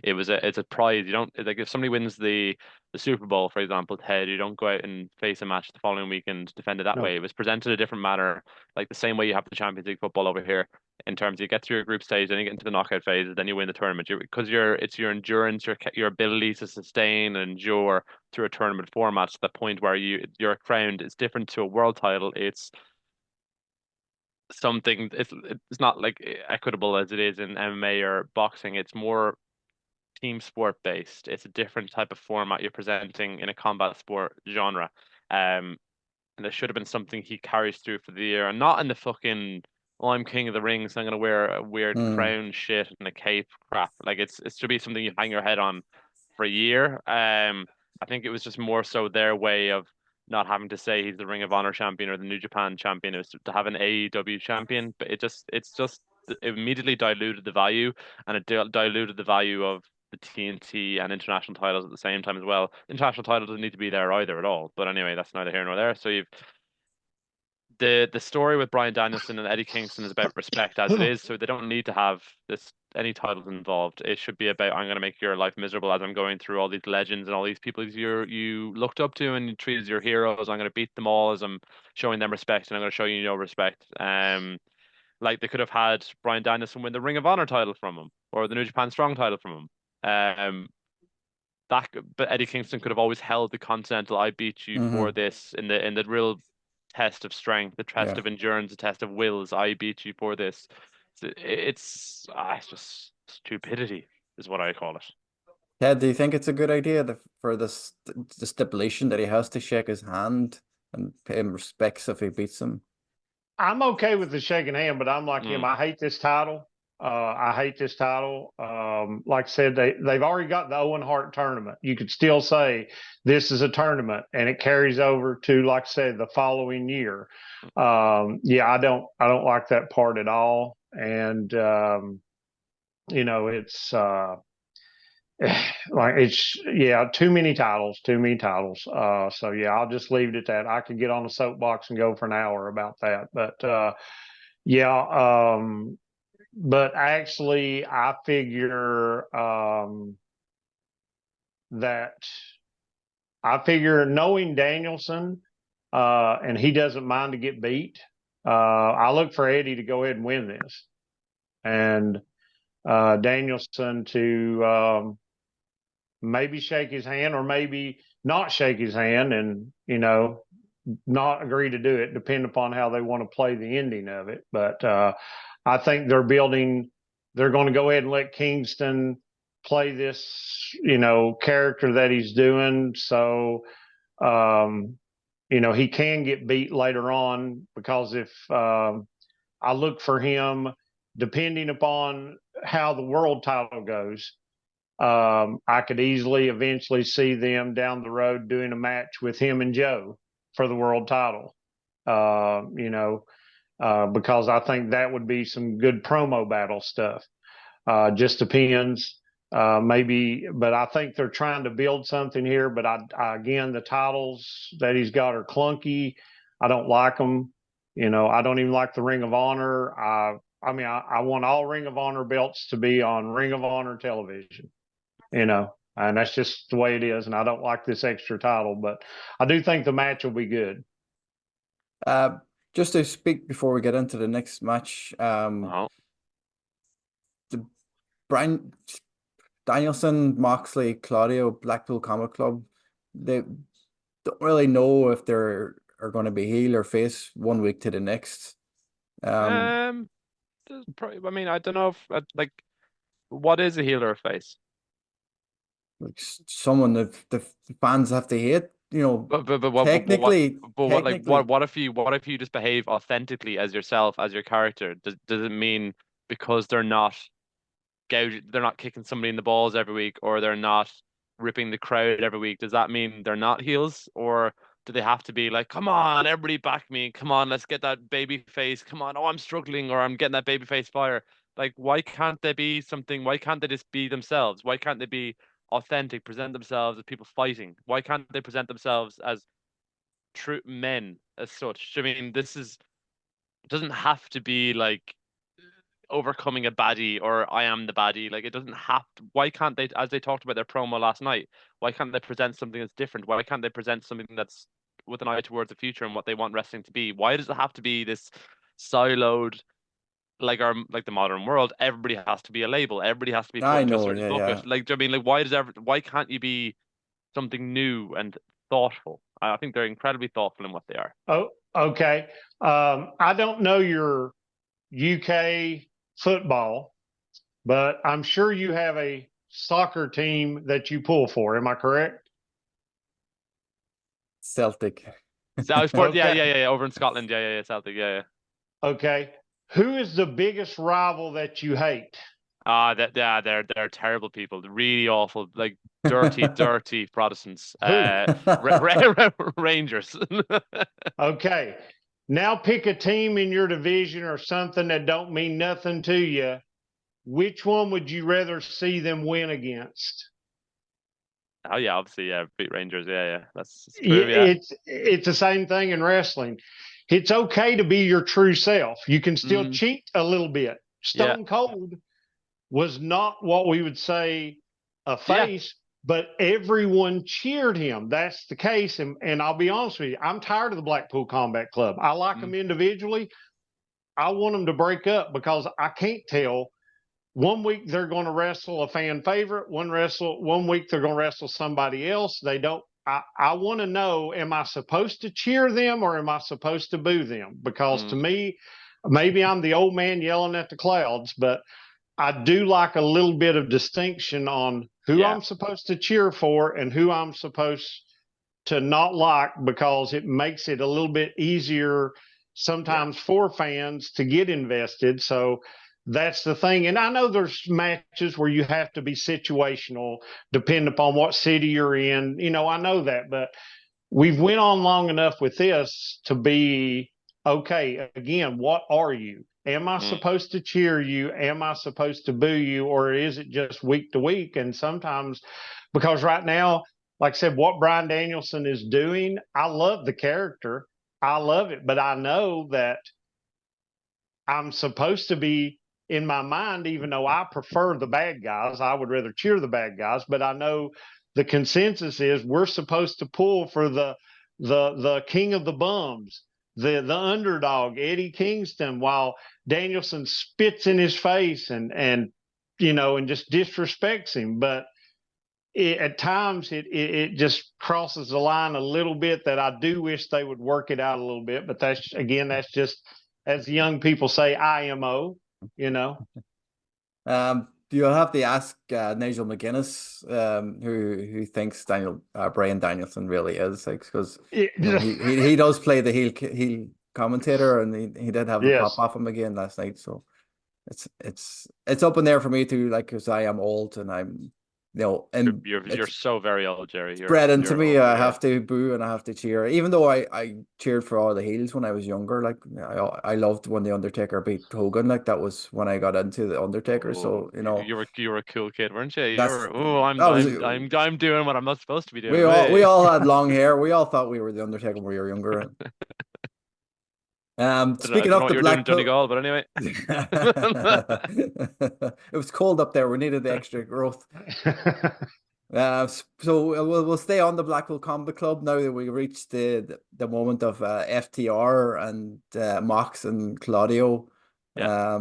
it's a prize. You don't, like, if somebody wins the Super Bowl, for example, Ted, you don't go out and face a match the following week and defend it that way. It was presented a different manner, like the same way you have the Champions League football over here. In terms of you get through your group stage, then you get into the knockout phase, then you win the tournament. It's your endurance, your ability to sustain and endure through a tournament format to the point where you're crowned. It's different to a world title. It's something. It's not like equitable as it is in MMA or boxing. It's more team sport based. It's a different type of format you're presenting in a combat sport genre. And it should have been something he carries through for the year, and not in the fucking, oh, I'm king of the ring, so I'm gonna wear a weird crown shit and a cape crap. Like it should be something you hang your head on for a year. I think it was just more so their way of not having to say he's the Ring of Honor champion or the New Japan champion. It was to have an AEW champion, but it immediately diluted the value, and it diluted the value of the TNT and international titles at the same time as well. International title doesn't need to be there either at all. But anyway, that's neither here nor there. So you've the story with Bryan Danielson and Eddie Kingston is about respect as it is. So they don't need to have any titles involved. It should be about, I'm going to make your life miserable as I'm going through all these legends and all these people you looked up to and you treat as your heroes. I'm going to beat them all as I'm showing them respect, and I'm going to show you no respect. Like they could have had Bryan Danielson win the Ring of Honor title from him, or the New Japan Strong title from him. But Eddie Kingston could have always held the Continental. I beat you for this in the real test of strength, the test of endurance, the test of wills. I beat you for this. It's just stupidity is what I call it. Ted, do you think it's a good idea for the stipulation that he has to shake his hand and pay him respects if he beats him? I'm okay with the shaking hand, but I'm like him. I hate this title. I hate this title. Like I said, they've already got the Owen Hart tournament. You could still say this is a tournament, and it carries over to, like I said, the following year. Yeah, I don't like that part at all. And it's too many titles. So yeah, I'll just leave it at that. I could get on the soapbox and go for an hour about that, but but actually, I figure knowing Danielson, and he doesn't mind to get beat. I look for Eddie to go ahead and win this, and Danielson to maybe shake his hand or maybe not shake his hand, and not agree to do it, depending upon how they want to play the ending of it. But I think they're going to go ahead and let Kingston play this, character that he's doing. So, he can get beat later on, because if I look for him, depending upon how the world title goes, I could easily eventually see them down the road doing a match with him and Joe for the world title. Because I think that would be some good promo battle stuff. Just depends, maybe, but I think they're trying to build something here. But again, the titles that he's got are clunky. I don't like them. I don't even like the Ring of Honor. I want all Ring of Honor belts to be on Ring of Honor television, and that's just the way it is. And I don't like this extra title, but I do think the match will be good. Just to speak before we get into the next match, the Bryan, Danielson, Moxley, Claudio, Blackpool Combat Club, they don't really know if they're going to be heel or face one week to the next. I don't know if what is a heel or a face? Like someone that the fans have to hate. Technically, what if you just behave authentically as yourself, as your character? Does it mean because they're not kicking somebody in the balls every week, or they're not ripping the crowd every week? Does that mean they're not heels, or do they have to be like, come on, everybody back me, come on, let's get that baby face, come on, oh, I'm struggling, or I'm getting that baby face fire? Like, why can't they be something? Why can't they just be themselves? Why can't they be authentic, present themselves as people fighting? Why can't they present themselves as true men as such? I mean, it doesn't have to be like overcoming a baddie or I am the baddie. Like, it doesn't have to. Why can't they, as they talked about their promo last night, why can't they present something that's different? Why can't they present something that's with an eye towards the future and what they want wrestling to be? Why does it have to be this siloed, like the modern world? Everybody has to be a label. Everybody has to be put into a certain bucket. Like, I mean, like, why can't you be something new and thoughtful? I think they're incredibly thoughtful in what they are. Oh, okay. I don't know your UK football, but I'm sure you have a soccer team that you pull for. Am I correct? Celtic. Southport, okay. Yeah. Over in Scotland, yeah. Celtic, yeah. Okay. Who is the biggest rival that you hate? They're terrible people. They're really awful, like dirty Protestants. Rangers. Okay. Now pick a team in your division or something that don't mean nothing to you. Which one would you rather see them win against? Oh yeah, obviously, yeah, beat Rangers. Yeah. That's true. Yeah. It's the same thing in wrestling. It's okay to be your true self. You can still cheat a little bit. Stone Cold was not what we would say a face, but everyone cheered him. That's the case. And I'll be honest with you, I'm tired of the Blackpool Combat Club. I like them individually. I want them to break up, because I can't tell. One week they're going to wrestle a fan favorite. One week they're going to wrestle somebody else. They don't. I want to know, am I supposed to cheer them or am I supposed to boo them? Because to me, maybe I'm the old man yelling at the clouds, but I do like a little bit of distinction on who I'm supposed to cheer for and who I'm supposed to not like, because it makes it a little bit easier sometimes for fans to get invested. So that's the thing. And I know there's matches where you have to be situational, depending upon what city you're in. I know that, but we've went on long enough with this to be okay. Again, what are you? Am I supposed to cheer you? Am I supposed to boo you? Or is it just week to week? And sometimes, because right now, like I said, what Bryan Danielson is doing, I love the character. I love it. But I know that I'm supposed to be, in my mind, even though I prefer the bad guys, I would rather cheer the bad guys. But I know the consensus is we're supposed to pull for the king of the bums, the underdog, Eddie Kingston, while Danielson spits in his face and just disrespects him. But at times it just crosses the line a little bit that I do wish they would work it out a little bit. But that's just, as the young people say, IMO. You'll have to ask Nigel McGuinness, who thinks Bryan Danielson really is, because he does play the heel commentator, and he did have the pop off him again last night. So it's up in there for me too, because I am old and I'm. And you're so very old, Jerry. Bred into me. I have to boo and I have to cheer. Even though I cheered for all the heels when I was younger, I loved when the Undertaker beat Hogan. That was when I got into the Undertaker. So you were a cool kid, weren't you? I'm doing what I'm not supposed to be doing. We all had long hair. We all thought we were the Undertaker when we were younger. Speaking of the Blackpool, but anyway, it was cold up there. We needed the extra growth. So we'll stay on the Blackpool Combat Club now that we reached the moment of FTR and Mox and Claudio. Yeah.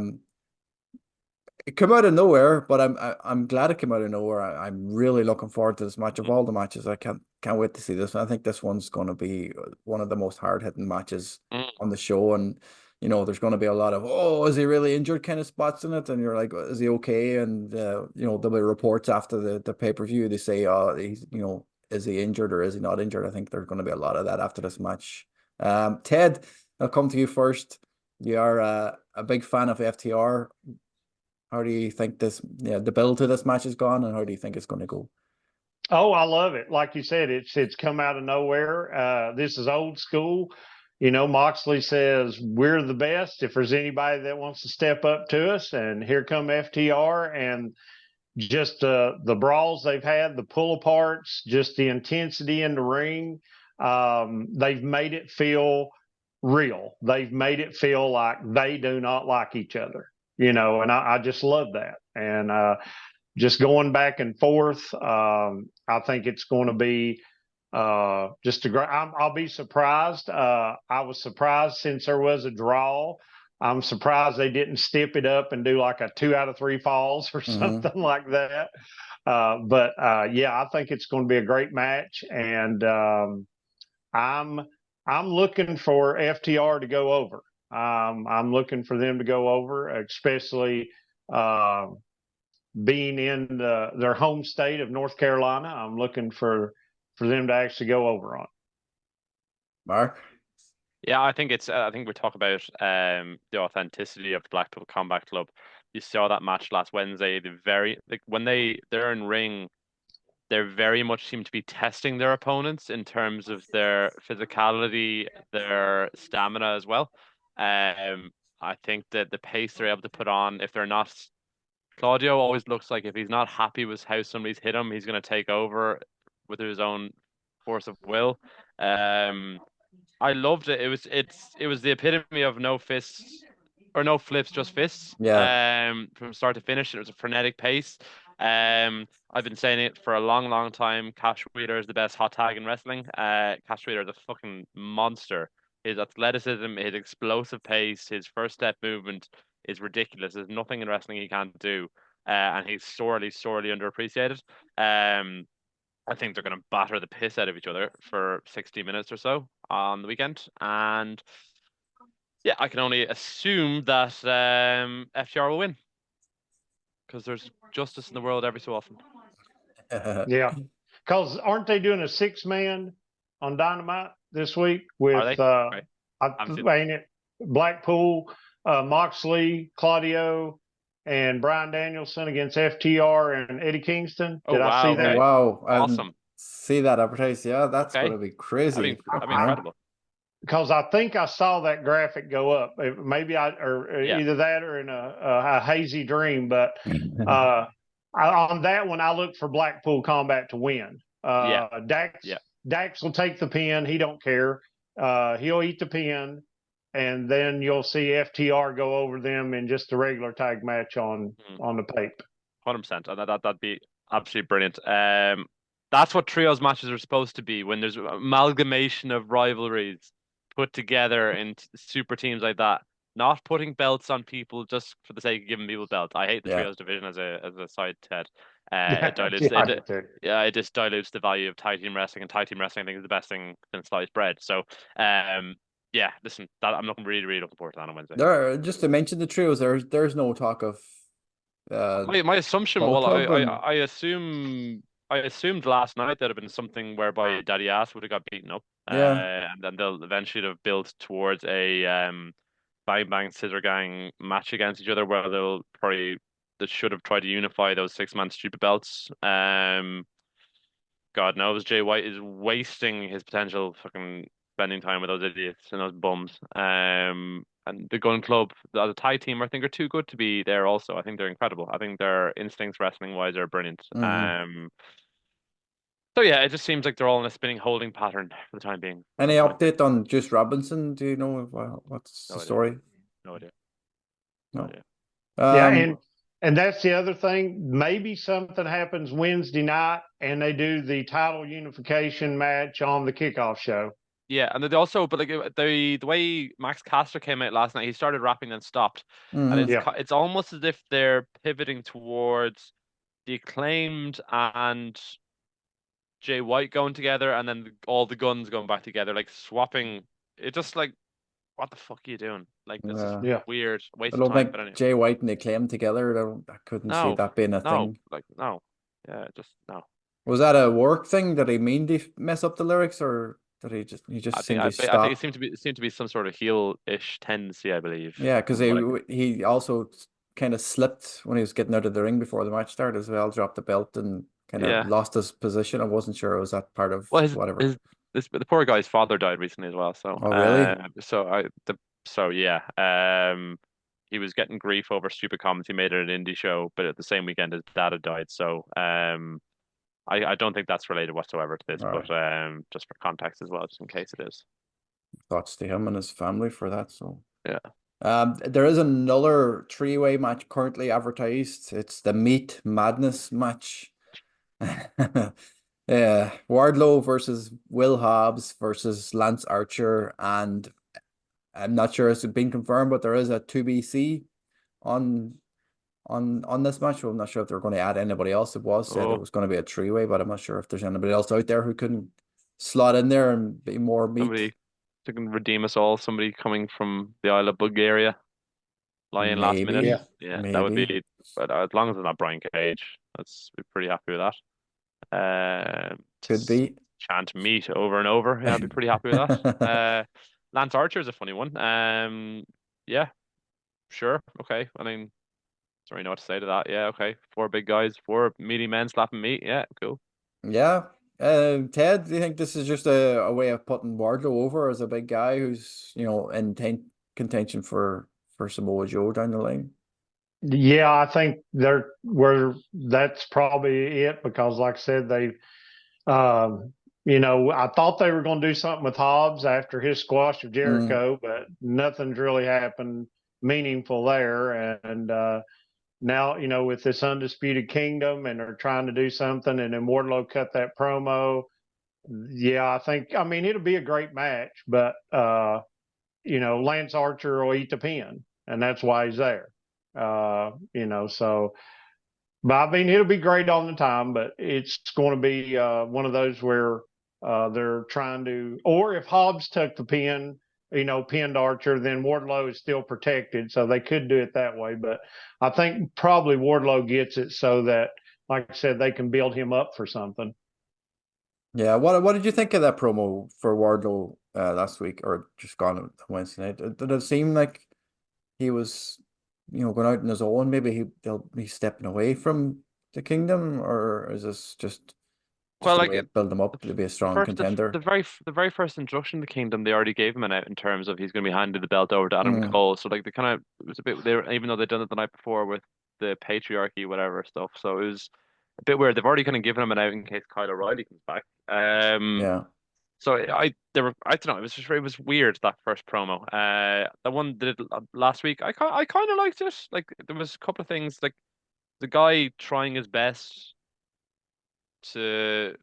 It came out of nowhere, but I'm glad it came out of nowhere. I'm really looking forward to this match. Of all the matches, I can't wait to see this one. I think this one's going to be one of the most hard-hitting matches on the show, and there's going to be a lot of is he really injured kind of spots in it, and you're like, is he okay? And there'll be reports after the pay-per-view. They say, he's is he injured or is he not injured? I think there's going to be a lot of that after this match. Ted, I'll come to you first. You are a big fan of FTR. How do you think the build to this match is gone, and how do you think it's going to go? Oh, I love it. Like you said, it's come out of nowhere. This is old school. Moxley says, we're the best. If there's anybody that wants to step up to us, and here come FTR, and just the brawls they've had, the pull aparts, just the intensity in the ring. They've made it feel real. They've made it feel like they do not like each other. And I just love that. And just going back and forth, I think it's going to be just a great. I'll be surprised. I was surprised since there was a draw. I'm surprised they didn't step it up and do like a 2 out of 3 falls or something like that. But I think it's going to be a great match, and I'm looking for FTR to go over. I'm looking for them to go over, especially being in their home state of North Carolina. I'm looking for them to actually go over on. Mark? Yeah, I think we talk about the authenticity of the Blackpool Combat Club. You saw that match last Wednesday. When they're in ring, they very much seem to be testing their opponents in terms of their physicality, their stamina as well. I think that the pace they're able to put on, if they're not, Claudio always looks like if he's not happy with how somebody's hit him, he's going to take over with his own force of will. I loved it. It was the epitome of no fists or no flips, just fists. Yeah. From start to finish, it was a frenetic pace. I've been saying it for a long, long time. Cash Wheeler is the best hot tag in wrestling. Cash Wheeler is a fucking monster. His athleticism, his explosive pace, his first step movement is ridiculous. There's nothing in wrestling he can't do, and he's sorely, sorely underappreciated. I think they're going to batter the piss out of each other for 60 minutes or so on the weekend, and yeah, I can only assume that FTR will win because there's justice in the world every so often. Yeah, because aren't they doing a 6-man on Dynamite this week with Right. ain't it Blackpool, Moxley, Claudio, and Bryan Danielson against FTR and Eddie Kingston. Oh, Did I see wow, that? okay. Wow. Awesome. See that advertised. Yeah, that's Okay. going to be crazy. That'd be incredible. Because I think I saw that graphic go up. Maybe Yeah. either that or in a hazy dream. But on that one, I look for Blackpool Combat to win. Dax will take the pin. He don't care. He'll eat the pin, and then you'll see FTR go over them in just a regular tag match on the tape. 100%. That'd be absolutely brilliant. That's what trios matches are supposed to be, when there's amalgamation of rivalries put together in super teams like that. Not putting belts on people just for the sake of giving people belts. I hate the trios division as a side, Ted. It just dilutes the value of tag team wrestling, and tag team wrestling I think is the best thing since sliced bread. So listen, I'm really looking forward to that on Wednesday. Just to mention the trios, there's no talk of my assumption, well, I assumed last night there'd have been something whereby Daddy Ass would have got beaten up. And then they'll eventually have built towards a Bang Bang Scissor Gang match against each other, where they should have tried to unify those 6-man stupid belts. God knows Jay White is wasting his potential fucking spending time with those idiots and those bums. And the Gun Club, the tag team, I think are too good to be there also. I think they're incredible. I think their instincts wrestling wise are brilliant. So yeah, it just seems like they're all in a spinning holding pattern for the time being. Any update on Juice Robinson? Do you know what's the story? No idea. No. And that's the other thing. Maybe something happens Wednesday night and they do the title unification match on the kickoff show. Yeah, and they also, but like the way Max Caster came out last night, he started rapping and stopped, and it's almost as if they're pivoting towards the Acclaimed and Jay White going together, and then all the Guns going back together, like swapping. It just like, what the fuck are you doing? Like, this is weird. Waste I don't of time. think But anyway. Jay White and the Acclaim together. I couldn't see that being a thing. No. Yeah, just no. Was that a work thing? Did he mean to mess up the lyrics, or did he just I think it seemed to be some sort of heel-ish tendency, I believe. Yeah, because he also kind of slipped when he was getting out of the ring before the match started as well, dropped the belt and kind of lost his position. I wasn't sure was that part of whatever. The poor guy's father died recently as well. So really? He was getting grief over stupid comments he made at an indie show, but at the same weekend his dad had died. So I don't think that's related whatsoever to this, but just for context as well, just in case it is. Thoughts to him and his family for that. So yeah. There is another 3-way match currently advertised. It's the Meat Madness match. Wardlow versus Will Hobbs versus Lance Archer, and I'm not sure it's been confirmed, but there is a 2BC on this match. I'm not sure if they're going to add anybody else. It was said it was going to be a 3-way, but I'm not sure if there's anybody else out there who can slot in there and be more meat. Somebody who can redeem us all. Somebody coming from the Isle of Bulgaria, lying last minute. Yeah, maybe. That would be. But as long as it's not Brian Cage, we're pretty happy with that. Could be chant meat over and over. Yeah, I'd be pretty happy with that. Lance Archer is a funny one. Yeah, sure, okay. I mean, don't really know what to say to that. Yeah, okay. 4 big guys, 4 meaty men slapping meat. Yeah, cool. Yeah. Ted, do you think this is just a way of putting Wardlow over as a big guy who's in contention for Samoa Joe down the line? Yeah, I think that's probably it, because like I said, they I thought they were going to do something with Hobbs after his squash of Jericho, but nothing's really happened meaningful there. And now, with this Undisputed Kingdom, and they're trying to do something, and then Wardlow cut that promo. Yeah, I mean, it'll be a great match, but Lance Archer will eat the pin, and that's why he's there. So, but I mean, it'll be great all the time, but it's going to be one of those where they're trying to, or if Hobbs took the pin, pinned Archer, then Wardlow is still protected, so they could do it that way. But I think probably Wardlow gets it so that, like I said, they can build him up for something. Yeah, what did you think of that promo for Wardlow last week, or just gone Wednesday night? Did it seem like he was going out on his own? Maybe they'll be stepping away from the Kingdom, or is this just Well, a like way of building them up to be a strong contender? the very first introduction to the Kingdom, they already gave him an out in terms of he's going to be handed the belt over to Adam Mm, Cole. So like they kind of it was a bit they were, even though they'd done it the night before with the patriarchy whatever stuff. So it was a bit weird. They've already kind of given him an out in case Kyle O'Reilly comes back. yeah. So I don't know. It was weird that first promo. The one that did last week, I kind of liked it. Like there was a couple of things like the guy trying his best to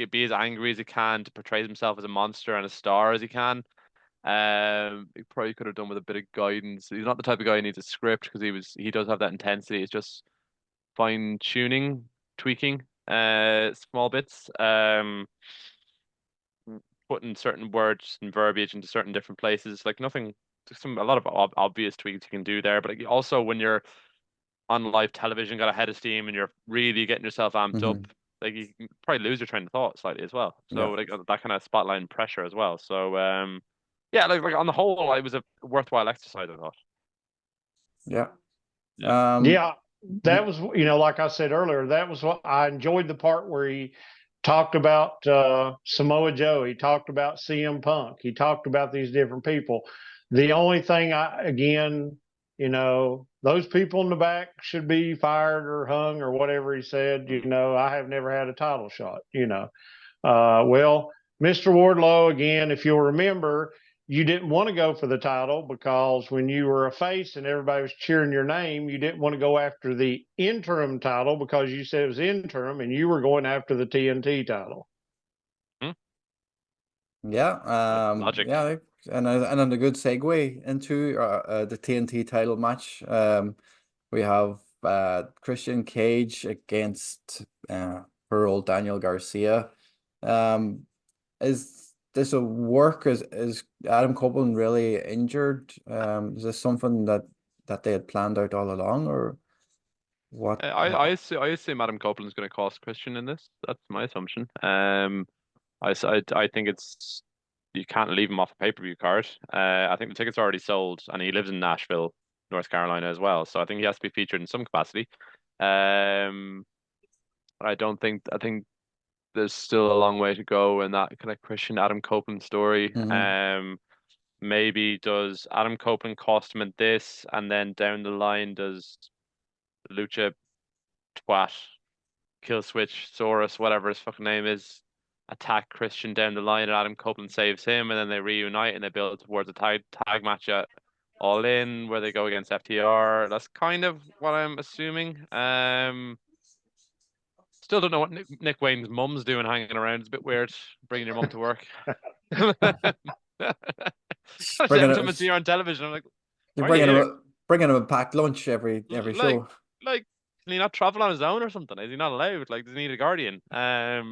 be as angry as he can to portray himself as a monster and a star as he can. He probably could have done with a bit of guidance. He's not the type of guy who needs a script because he does have that intensity. It's just fine tuning, tweaking, small bits. Putting certain words and verbiage into certain different places. Like nothing, a lot of obvious tweaks you can do there. But like, also when you're on live television, got a head of steam, and you're really getting yourself amped up, Hmm. like you can probably lose your train of thought slightly as well. So Yeah. like that kind of spotlight and pressure as well. So yeah, like on the whole, it was a worthwhile exercise, I thought. Yeah. Yeah. Yeah, that was, like I said earlier, that was what I enjoyed, the part where he talked about Samoa Joe. He talked about CM Punk. He talked about these different people. The only thing again, those people in the back should be fired or hung or whatever he said. I have never had a title shot. Well, Mr. Wardlow, again, if you'll remember, you didn't want to go for the title because when you were a face and everybody was cheering your name, you didn't want to go after the interim title because you said it was interim and you were going after the TNT title. Hmm? Yeah. Logic. Yeah. And then a good segue into the TNT title match. We have Christian Cage against poor old Daniel Garcia. Is this a work? Is Adam Copeland really injured? Is this something that they had planned out all along, or what? I assume Adam Copeland's going to cost Christian in this. That's my assumption. I think it's you can't leave him off a pay-per-view card. I think the tickets are already sold, and he lives in Nashville, North Carolina as well. So I think he has to be featured in some capacity. Um, I think there's still a long way to go in that kind of Christian Adam Copeland story. Mhm. Maybe does Adam Copeland cost him at this, and then down the line does Lucha Twat, Kill Switch, Saurus, whatever his fucking name is, attack Christian down the line, and Adam Copeland saves him, and then they reunite and they build towards a tag match at All In where they go against FTR. That's kind of what I'm assuming. Still don't know what Nick Wayne's mum's doing hanging around. It's a bit weird bringing your mum to work. Bringing Every time I it, see her on television, I'm like, you're why are you here? bringing him a packed lunch every Like, show. can he not travel on his own or something? Is he not allowed? Like, does he need a guardian?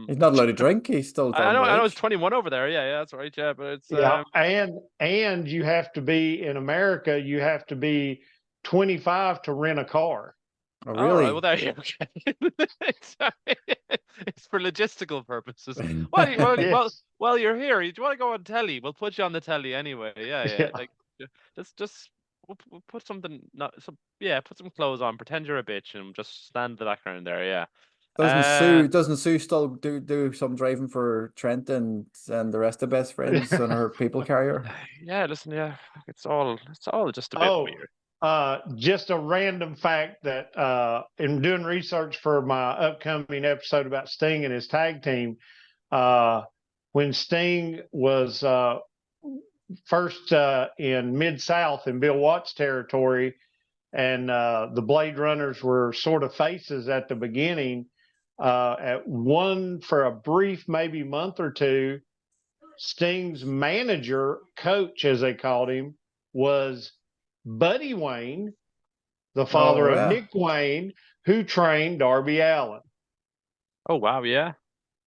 He's not allowed to drink. He's still I know it's underage. 21 over there. Yeah, that's right. Yeah, but it's Yeah, and you have to be in America. You have to be 25 to rent a car. Oh, all right. Well, really? there you go. It's for logistical purposes. Yes. Well, you're here. Do you want to go on telly? We'll put you on the telly anyway. Yeah, yeah. Yeah. Like, just we'll put something. Not some. Yeah, put some clothes on. Pretend you're a bitch and just stand in the background there. Yeah. Doesn't Sue still do some driving for Trent and the rest of Best Friends on her people carrier? Yeah. Listen. Yeah. It's all just a bit Oh, weird. just a random fact that in doing research for my upcoming episode about Sting and his tag team, when Sting was first in Mid-South in Bill Watts territory, and the Blade Runners were sort of faces at the beginning, at one for a brief, maybe month or two, Sting's manager, coach, as they called him, was Buddy Wayne, the father Oh of yeah, Nick Wayne, who trained Darby Allin. Oh wow. Yeah.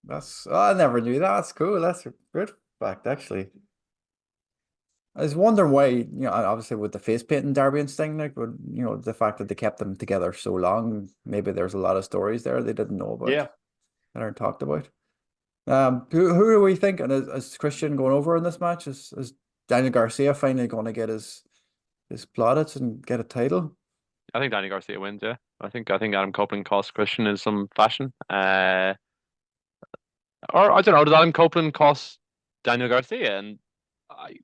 I never knew that. That's cool. That's a good fact, actually. I was wondering why, obviously with the face painting Darby and Sting, like, but the fact that they kept them together so long, maybe there's a lot of stories there they didn't know about Yeah. that aren't talked about. Who are we thinking? Is Christian going over in this match? Is Daniel Garcia finally going to get his plaudits and get a title? think Danny Garcia wins. Yeah, I think Adam Copeland costs Christian in some fashion. Or I don't know. Does Adam Copeland cost Daniel Garcia? And I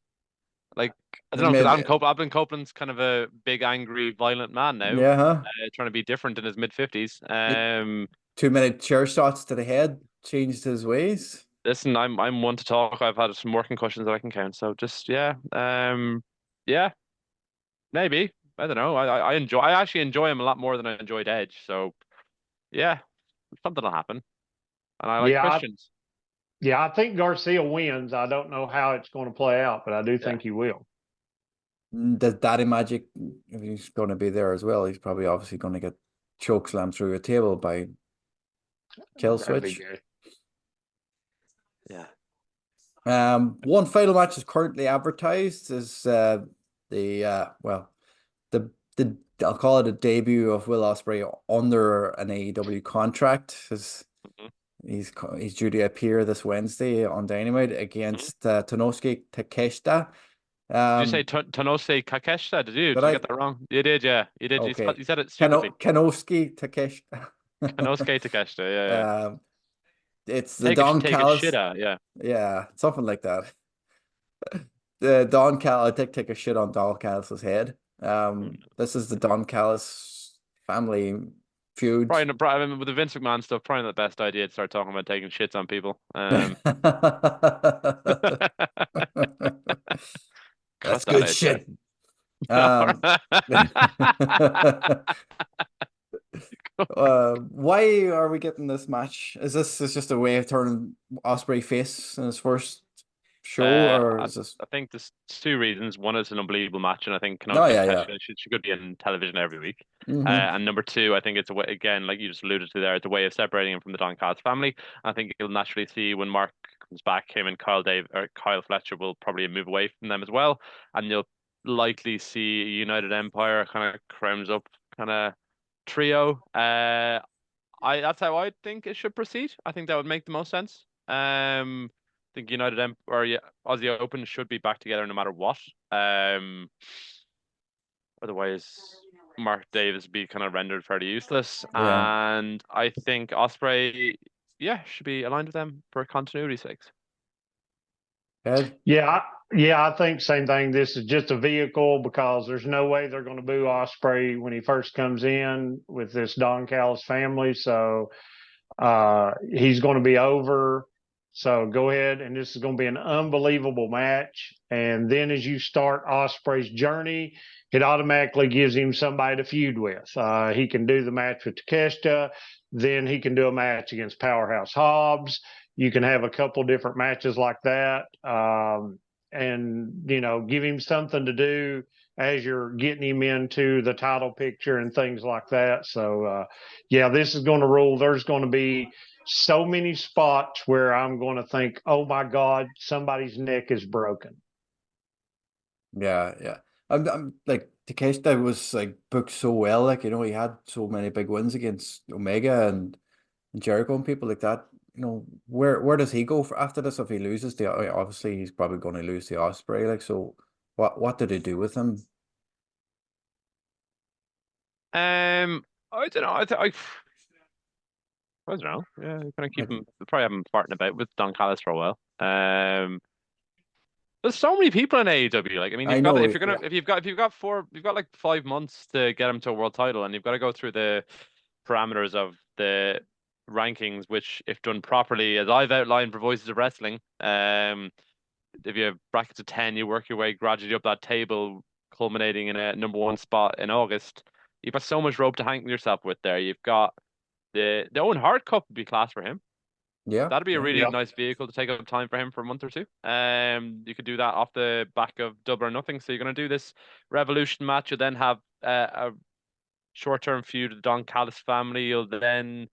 like I don't know because Maybe, Adam Copeland's kind of a big, angry, violent man now, yeah, huh? trying to be different in his mid-50s. Too many chair shots to the head changed his ways. Listen, I'm one to talk. I've had some working questions that I can count. So just yeah, maybe. I don't know. I actually enjoy him a lot more than I enjoyed Edge. So yeah, something will happen. And I like Yeah, Christians. I think Garcia wins. I don't know how it's going to play out, but I do Yeah. think he will. Does Daddy Magic, if he's going to be there as well, he's probably obviously going to get choke slammed through a table by Kill That'd be Switch. good. Yeah. One final match is currently advertised is well, the I'll call it a debut of Will Ospreay under an AEW contract. Mhm. He's due to appear this Wednesday on Dynamite Mhm. against Tonosuke Takeshita. Did you say Um, Tonose Kakeshita? Did you? did Did you I? get that wrong? You did, yeah. You did. Okay, You said it stupidly. Kanosuke Takeshita. Konosuke Takeshita, yeah, yeah. Um, it's the Don Take a shit Callis. out, yeah. Yeah, something like that. The Don Cal, I think, take a shit on Don Callis's head. This is the Don Callis family feud. Brian, I mean, with the Vince McMahon stuff, probably not the best idea to start talking about taking shits on people. That's Cut that good out, Jack. shit. Um, why are we getting this match? Is just a way of turning Ospreay face in his first show, or I is this? think there's two reasons. One is an unbelievable match, and I think Oh Konosuke yeah, yeah. Takeshita she could be in television every week. Mm-hmm. And number two, I think it's a way, again, like you just alluded to there, it's a way of separating him from the Don Callis family. I think you'll naturally see when Mark comes back, him and Kyle Fletcher will probably move away from them as well, and you'll likely see a United Empire kind of crowns up kind of trio. I That's how I think it should proceed. I think that would make the most sense. I think or yeah, Aussie Open should be back together no matter what. Otherwise, Mark Davis would be kind of rendered fairly useless. Yeah. And I think Ospreay, yeah, should be aligned with them for continuity's sake. Ed? I think same thing. This is just a vehicle because there's no way they're going to boo Ospreay when he first comes in with this Don Callis family. So he's going to be over. So go ahead, and this is going to be an unbelievable match. And then as you start Ospreay's journey, it automatically gives him somebody to feud with. He can do the match with Takeshita, then he can do a match against Powerhouse Hobbs. You can have a couple different matches like that, and give him something to do as you're getting him into the title picture and things like that. So, this is going to rule. There's going to be so many spots where I'm going to think, oh my God, somebody's neck is broken. Yeah, yeah. I'm like Takeshita was like booked so well, like he had so many big wins against Omega and Jericho and people like that. Where does he go for after this if he loses obviously he's probably going to lose the Ospreay, like, so what did they do with him? I don't know. I don't know. Yeah, kind of keep Like, him. Probably have him farting about with Don Callis for a while. There's so many people in AEW. Like, I mean, I you've got know, if you're gonna yeah, if you've got like 5 months to get him to a world title, and you've got to go through the parameters of the rankings, which, if done properly, as I've outlined for Voices of Wrestling, if you have brackets of 10, you work your way gradually up that table, culminating in a number one spot in August. You've got so much rope to hang yourself with there. You've got the Owen Hart Cup would be class for him. yeah, That'd be a yeah, really Yeah. nice vehicle to take up time for him for a month or two. You could do that off the back of Double or Nothing. So you're going to do this Revolution match. You'll then have a short-term feud with the Don Callis family. You'll then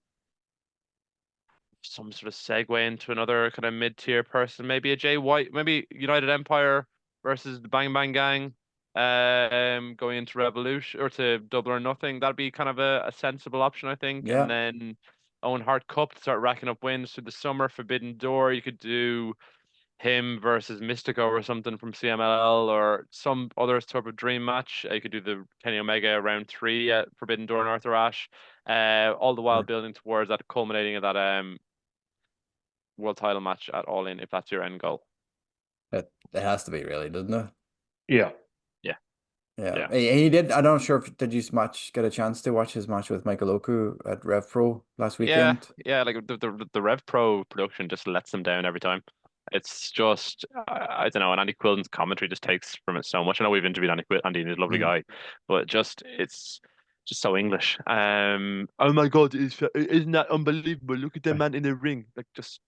some sort of segue into another kind of mid-tier person, maybe a Jay White, maybe United Empire versus the Bang Bang Gang. Going into Revolution or to Double or Nothing. That'd be kind of a sensible option, I think. And yeah. then Owen Hart Cup to start racking up wins through the summer. Forbidden Door. You could do him versus Mystico or something from CMLL or some other sort of dream match. You could do the Kenny Omega round 3 at Forbidden Door and Arthur Ashe. All the while building towards that culminating of that world title match at All In, if that's your end goal. It has to be, really, doesn't it? Yeah. Yeah. He did. I'm not sure if did you get a chance to watch his match with Michael Oku at Rev Pro last weekend? Yeah. Like the Rev Pro production just lets them down every time. It's just I don't know. And Andy Quillen's commentary just takes from it so much. I know we've interviewed Andy, he's a lovely guy, but it's just so English. Oh my God, isn't that unbelievable? Look at the man in the ring. Like just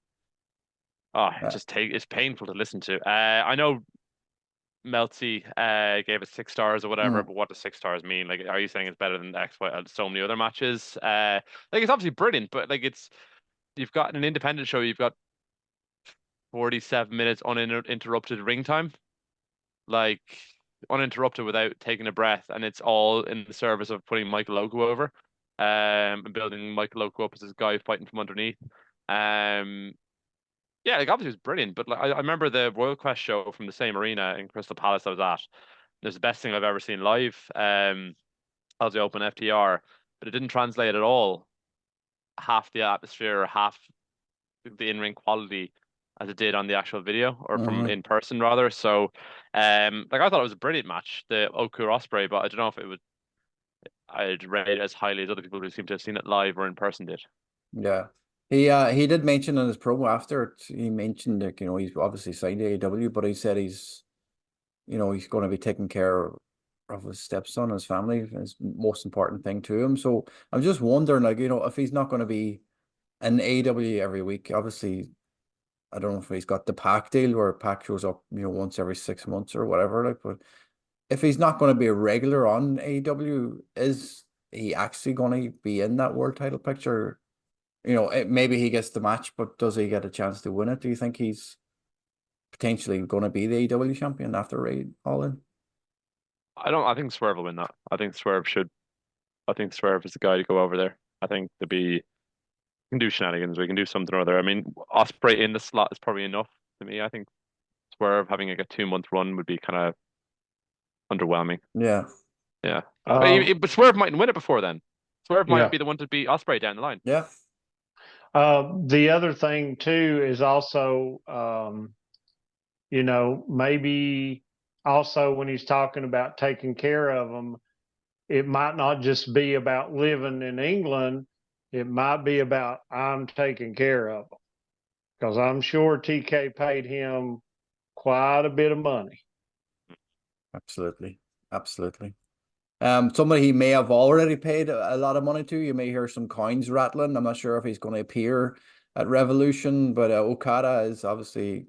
it's painful to listen to. I know Melty gave it 6 stars or whatever, but what does 6 stars mean? Like, are you saying it's better than X, Y, so many other matches? Like, it's obviously brilliant, but like, you've got an independent show, you've got 47 minutes uninterrupted ring time, like uninterrupted without taking a breath, and it's all in the service of putting Michael Oku over, and building Michael Oku up as this guy fighting from underneath. Yeah, like obviously it was brilliant, but like I remember the Royal Quest show from the same arena in Crystal Palace I was at. It was the best thing I've ever seen live. As the Open FTR, but it didn't translate at all. Half the atmosphere, half the in-ring quality as it did on the actual video or from in person rather. So, like I thought it was a brilliant match, the Oku Ospreay, but I don't know if I'd rate it as highly as other people who seem to have seen it live or in person did. Yeah. He did mention in his promo after it, he mentioned that, he's obviously signed to AEW, but he said he's going to be taking care of his stepson, his family, is the most important thing to him. So I'm just wondering, like, if he's not going to be in AEW every week, obviously, I don't know if he's got the Pac deal where Pac shows up, once every 6 months or whatever, like, but if he's not going to be a regular on AEW, is he actually going to be in that world title picture? Maybe he gets the match, but does he get a chance to win it? Do you think he's potentially going to be the AEW champion after All In? I think Swerve will win that. I think Swerve is the guy to go over there. I think we can do shenanigans. We can do something or other. I mean, Ospreay in the slot is probably enough to me. I think Swerve having like a 2-month run would be kind of underwhelming. Yeah. But Swerve mightn't win it before then. Swerve might be the one to beat Ospreay down the line. Yeah. The other thing too is also, maybe also when he's talking about taking care of them, it might not just be about living in England. It might be about I'm taking care of them, because I'm sure TK paid him quite a bit of money. Absolutely. Somebody he may have already paid a lot of money to. You may hear some coins rattling. I'm not sure if he's going to appear at Revolution, but Okada has obviously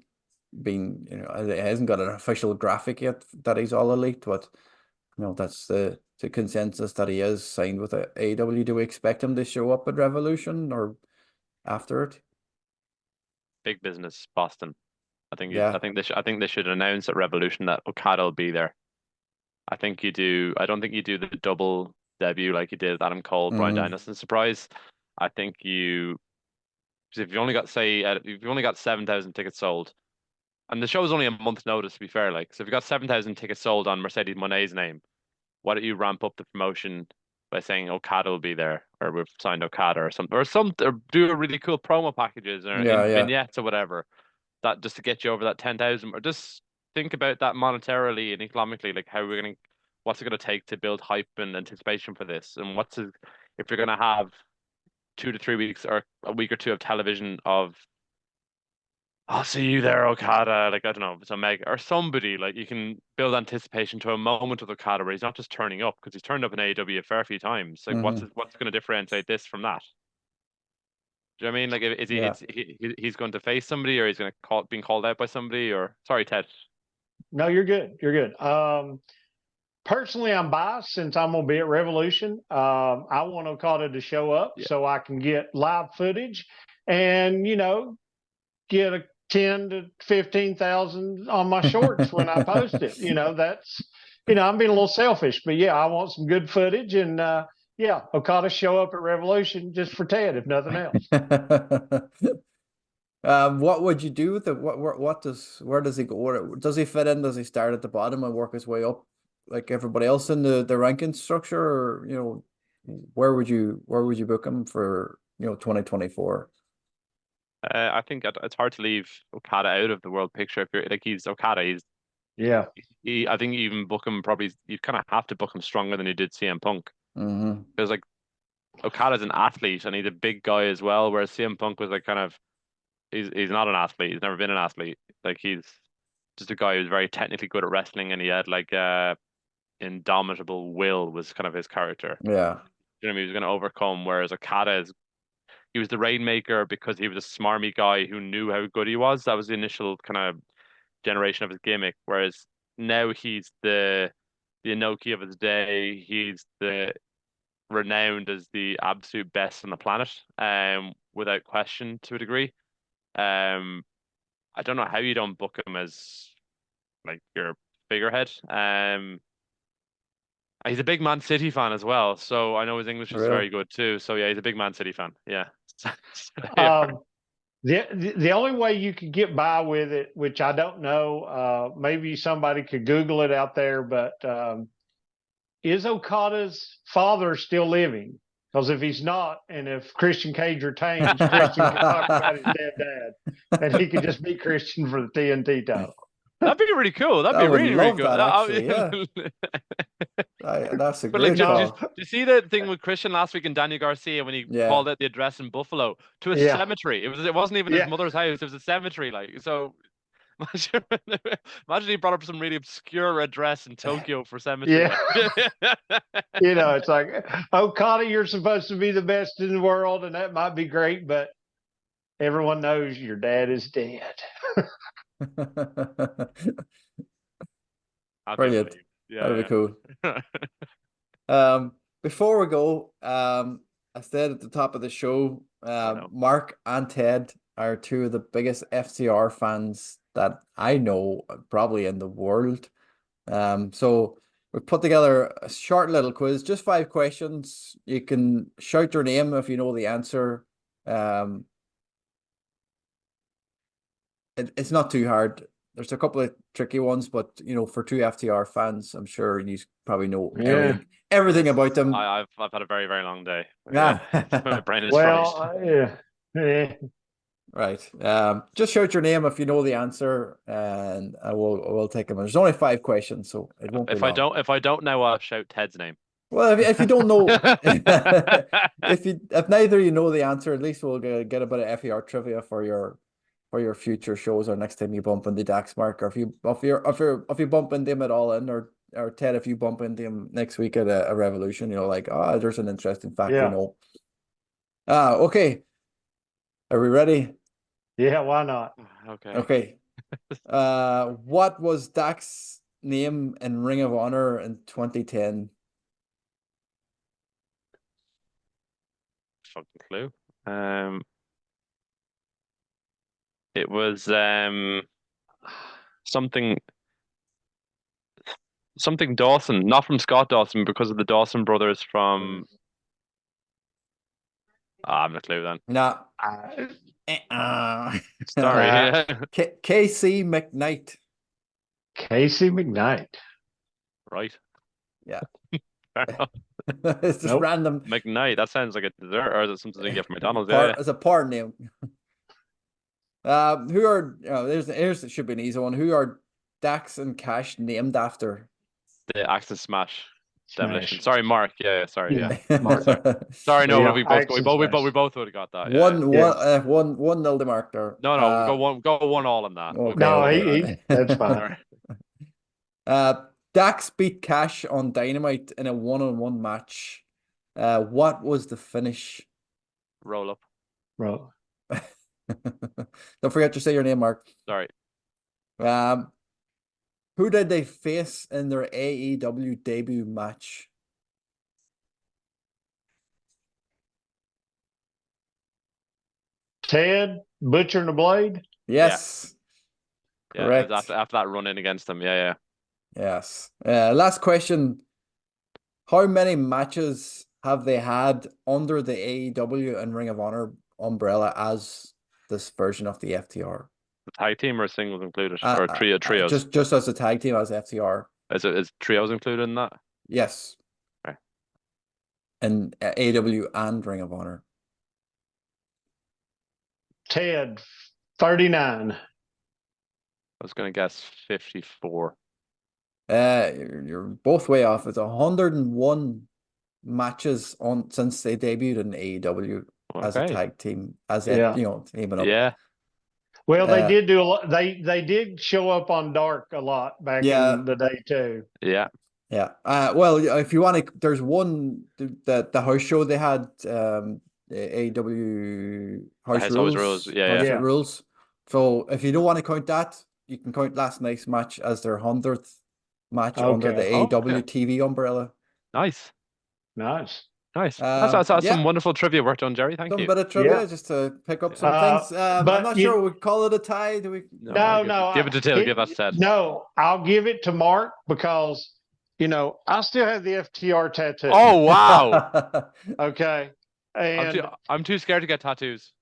been, he hasn't got an official graphic yet that he's All Elite, but that's the consensus that he is signed with AEW. Do we expect him to show up at Revolution or after it? Big business, Boston. I think they should announce at Revolution that Okada will be there. I think you do. I don't think you do the double debut like you did with Adam Cole, Bryan Danielson surprise. I think if you've only got 7,000 tickets sold, and the show's only a month's notice to be fair, like, so if you've got 7,000 tickets sold on Mercedes Monet's name, why don't you ramp up the promotion by saying Okada will be there, or we've signed Okada or something, or do a really cool promo packages or vignettes or whatever, that just to get you over that 10,000, or just think about that monetarily and economically, like what's it gonna take to build hype and anticipation for this, and if you're gonna have 2 to 3 weeks or a week or two of television of I'll see you there, Okada. Like, I don't know, if it's Omega or somebody, like, you can build anticipation to a moment with Okada where he's not just turning up, because he's turned up in AEW a fair few times. Like, what's going to differentiate this from that? Do you know what I mean? Like, he's going to face somebody, or he's going to being called out by somebody, or sorry, Ted. No, you're good. You're good. Personally, I'm biased since I'm going to be at Revolution. I want Okada to show up so I can get live footage and, get a 10 to 15,000 on my shorts when I post it. That's, I'm being a little selfish, but I want some good footage, and Okada show up at Revolution just for Ted, if nothing else. What would you do with it? Where does he go? Does he fit in? Does he start at the bottom and work his way up like everybody else in the ranking structure? Or, where would you book him for, 2024? I think it's hard to leave Okada out of the world picture if you're like he's Okada. Yeah. I think you even book him probably. You kind of have to book him stronger than you did CM Punk because like Okada's an athlete and he's a big guy as well, whereas CM Punk was like kind of he's not an athlete. He's never been an athlete. Like he's just a guy who's very technically good at wrestling and he had like indomitable will was kind of his character. Yeah. You know what I mean? He was going to overcome, whereas he was the rainmaker because he was a smarmy guy who knew how good he was. That was the initial kind of generation of his gimmick. Whereas now he's the Inoki of his day. He's the renowned as the absolute best on the planet, without question to a degree. I don't know how you don't book him as like your figurehead. He's a big Man City fan as well, so I know his English is Really? very good too. So yeah, he's a big Man City fan. Yeah. Yeah. The only way you could get by with it, which I don't know, maybe somebody could Google it out there, but is Okada's father still living? Because if he's not, and if Christian Cage retains, Christian can talk about his dead dad, and he could just beat Christian for the TNT title. That'd be really cool. That'd I be would really, love really cool. that, actually, yeah. That's a But like, great call. did you see the thing with Christian last week and Daniel Garcia when he Yeah. called out the address in Buffalo to a Yeah. cemetery? It wasn't even Yeah. his mother's house. It was a cemetery. Like so. Imagine he brought up some really obscure address in Tokyo for cemetery. Yeah. It's like, Okada, you're supposed to be the best in the world, and that might be great, but everyone knows your dad is dead. Brilliant. Yeah, That'd be cool. Before we go, I said at the top of the show, Mark and Ted are two of the biggest FTR fans that I know, probably in the world. So we put together a short little quiz, just 5 questions. You can shout your name if you know the answer. It's not too hard. There's a couple of tricky ones, but for two FTR fans, I'm sure you probably know everything about them. I've had a very, very long day. Yeah. My brain is fried. Yeah. Right. Just shout your name if you know the answer, and we'll take them. There's only 5 questions, so it won't be long. If I don't know, I'll shout Ted's name. Well, if you don't know, if neither you know the answer, at least we'll get a bit of FER trivia for your future shows, or next time you bump into Dax Mark, or if you bump into him at all in, or Ted, if you bump into him next week at a Revolution, there's an interesting fact to know. Okay. Are we ready? Yeah, why not? Okay. What was Dax's name in Ring of Honor in 2010? Fucking clue. It was something Dawson, not from Scott Dawson, because of the Dawson brothers from. I'm not clue then. Nah. Sorry. KC McKnight. Casey McKnight. Right. Yeah. Fair enough. It's just random. McKnight. That sounds like a dessert, or is it something you get from McDonald's? It's a porn name. Who are here's should be an easy one. Who are Dax and Cash named after? The Axis Smash. Demolition. Sorry, Mark. Yeah, sorry. Yeah. Mark. Sorry, no, Yeah, we both would have got that. Yeah. 1-0 to Mark there. No, go 1-all on that. Okay. That's fine. Dax beat Cash on Dynamite in a 1-on-1 match. What was the finish? Roll up. Don't forget to say your name, Mark. Sorry. Who did they face in their AEW debut match? Ted, Butcher and the Blade? Yes. Yeah, correct. After that run in against them. Yeah. Yes. Last question. How many matches have they had under the AEW and Ring of Honor umbrella as this version of the FTR. The tag team or singles included, or trios? Just as a tag team as FTR. Is trios included in that? Yes. Okay. And AEW and Ring of Honor. Ted, 39. I was going to guess 54. You're both way off. It's 101 matches on since they debuted in AEW as a tag team, teaming up. Yeah. Well, they did do a lot. They did show up on Dark a lot back in the day too. Yeah. Yeah. Well, if you want to, there's one the house show they had, the AEW House Rules. Rules. So if you don't want to count that, you can count last night's match as their 100th match under the AEW TV umbrella. Nice. That's some wonderful trivia work done, Jerry. Thank you. Some bit of trivia just to pick up some things. But I'm not sure we call it a tie. Do we? No. Give it to Till. Give us Ted. No, I'll give it to Mark because I still have the FTR tattoo. Oh wow. Okay. And I'm too scared to get tattoos.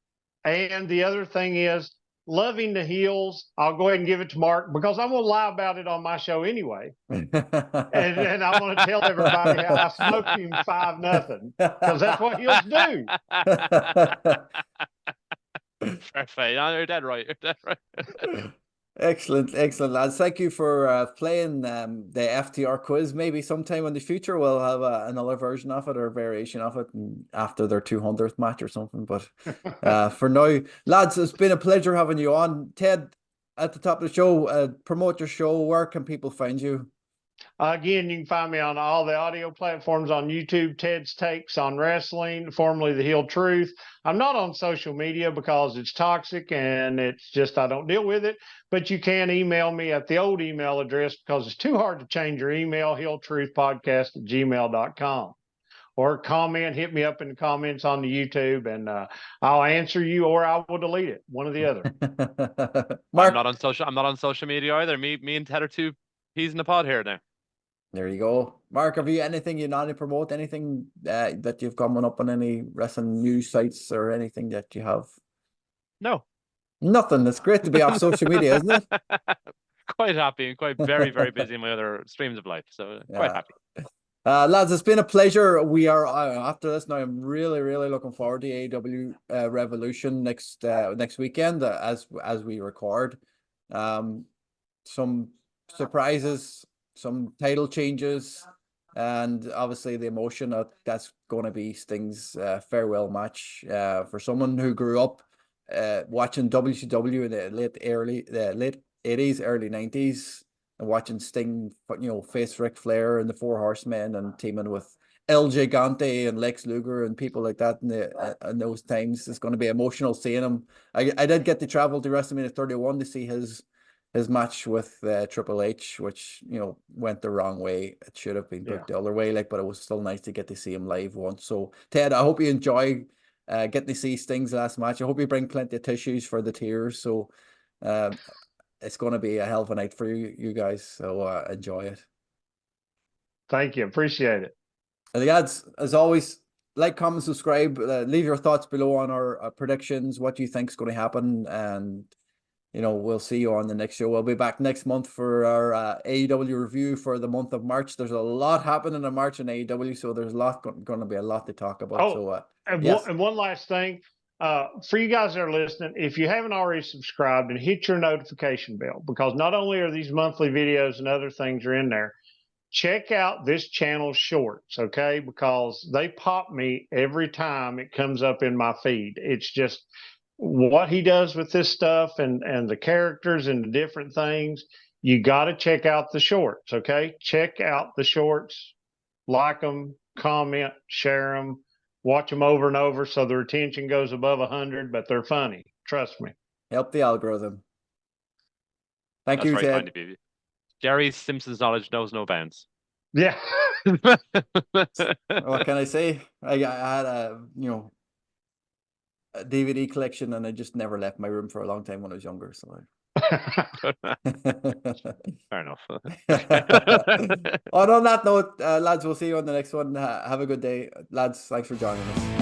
And the other thing is, loving the heels, I'll go ahead and give it to Mark because I'm going to lie about it on my show anyway. and I'm going to tell everybody how I smoked him 5-0 because that's what heels do. Perfect. No, you're dead right. Excellent, lads. Thank you for playing the FTR quiz. Maybe sometime in the future we'll have another version of it or a variation of it after their 200th match or something. But for now, lads, it's been a pleasure having you on. Ted, at the top of the show, promote your show. Where can people find you? Again, you can find me on all the audio platforms on YouTube, Ted's Takes on Wrestling, formerly The Heel Truth. I'm not on social media because it's toxic and it's just I don't deal with it. But you can email me at the old email address because it's too hard to change your email, heeltruthpodcast@gmail.com. Or comment, hit me up in the comments on the YouTube, and I'll answer you or I will delete it, one or the other. Mark, I'm not on social media either. Me and Ted are two peas in the pod here now. There you go. Mark, have you anything you want to promote? Anything that you've coming up on any wrestling news sites or anything that you have? No. Nothing. It's great to be off social media, isn't it? Quite happy and quite very, very busy in my other streams of life. So quite happy. Lads, it's been a pleasure. We are after this now. I'm really, really looking forward to AEW Revolution next weekend as we record. Some surprises, some title changes, and obviously the emotion that's going to be Sting's farewell match. For someone who grew up watching WCW in the late 80s, early 90s, and watching Sting, face Ric Flair and the Four Horsemen and teaming with El Gigante and Lex Luger and people like that in those times, it's going to be emotional seeing him. I did get to travel to WrestleMania 31 to see his match with Triple H, which went the wrong way. It should have been booked the other way, but it was still nice to get to see him live once. So Ted, I hope you enjoy getting to see Sting's last match. I hope you bring plenty of tissues for the tears. So it's going to be a hell of a night for you guys. So enjoy it. Thank you, appreciate it. And lads, as always, like, comment, subscribe, leave your thoughts below on our predictions, what you think is going to happen, and we'll see you on the next show. We'll be back next month for our AEW review for the month of March. There's a lot happening in March in AEW, so there's going to be a lot to talk about. And one last thing, for you guys that are listening, if you haven't already subscribed, and hit your notification bell, because not only are these monthly videos and other things are in there, check out this channel's shorts, okay? Because they pop me every time it comes up in my feed. It's just what he does with this stuff and the characters and the different things. You got to check out the shorts, okay? Check out the shorts, like them, comment, share them, watch them over and over so the retention goes above 100, but they're funny. Trust me. Help the algorithm. Thank you, Ted. Jerry Simpson's knowledge knows no bounds. Yeah. What can I say? I had a DVD collection, and I just never left my room for a long time when I was younger. So fair enough. On that note, lads, we'll see you on the next one. Have a good day, lads. Thanks for joining us.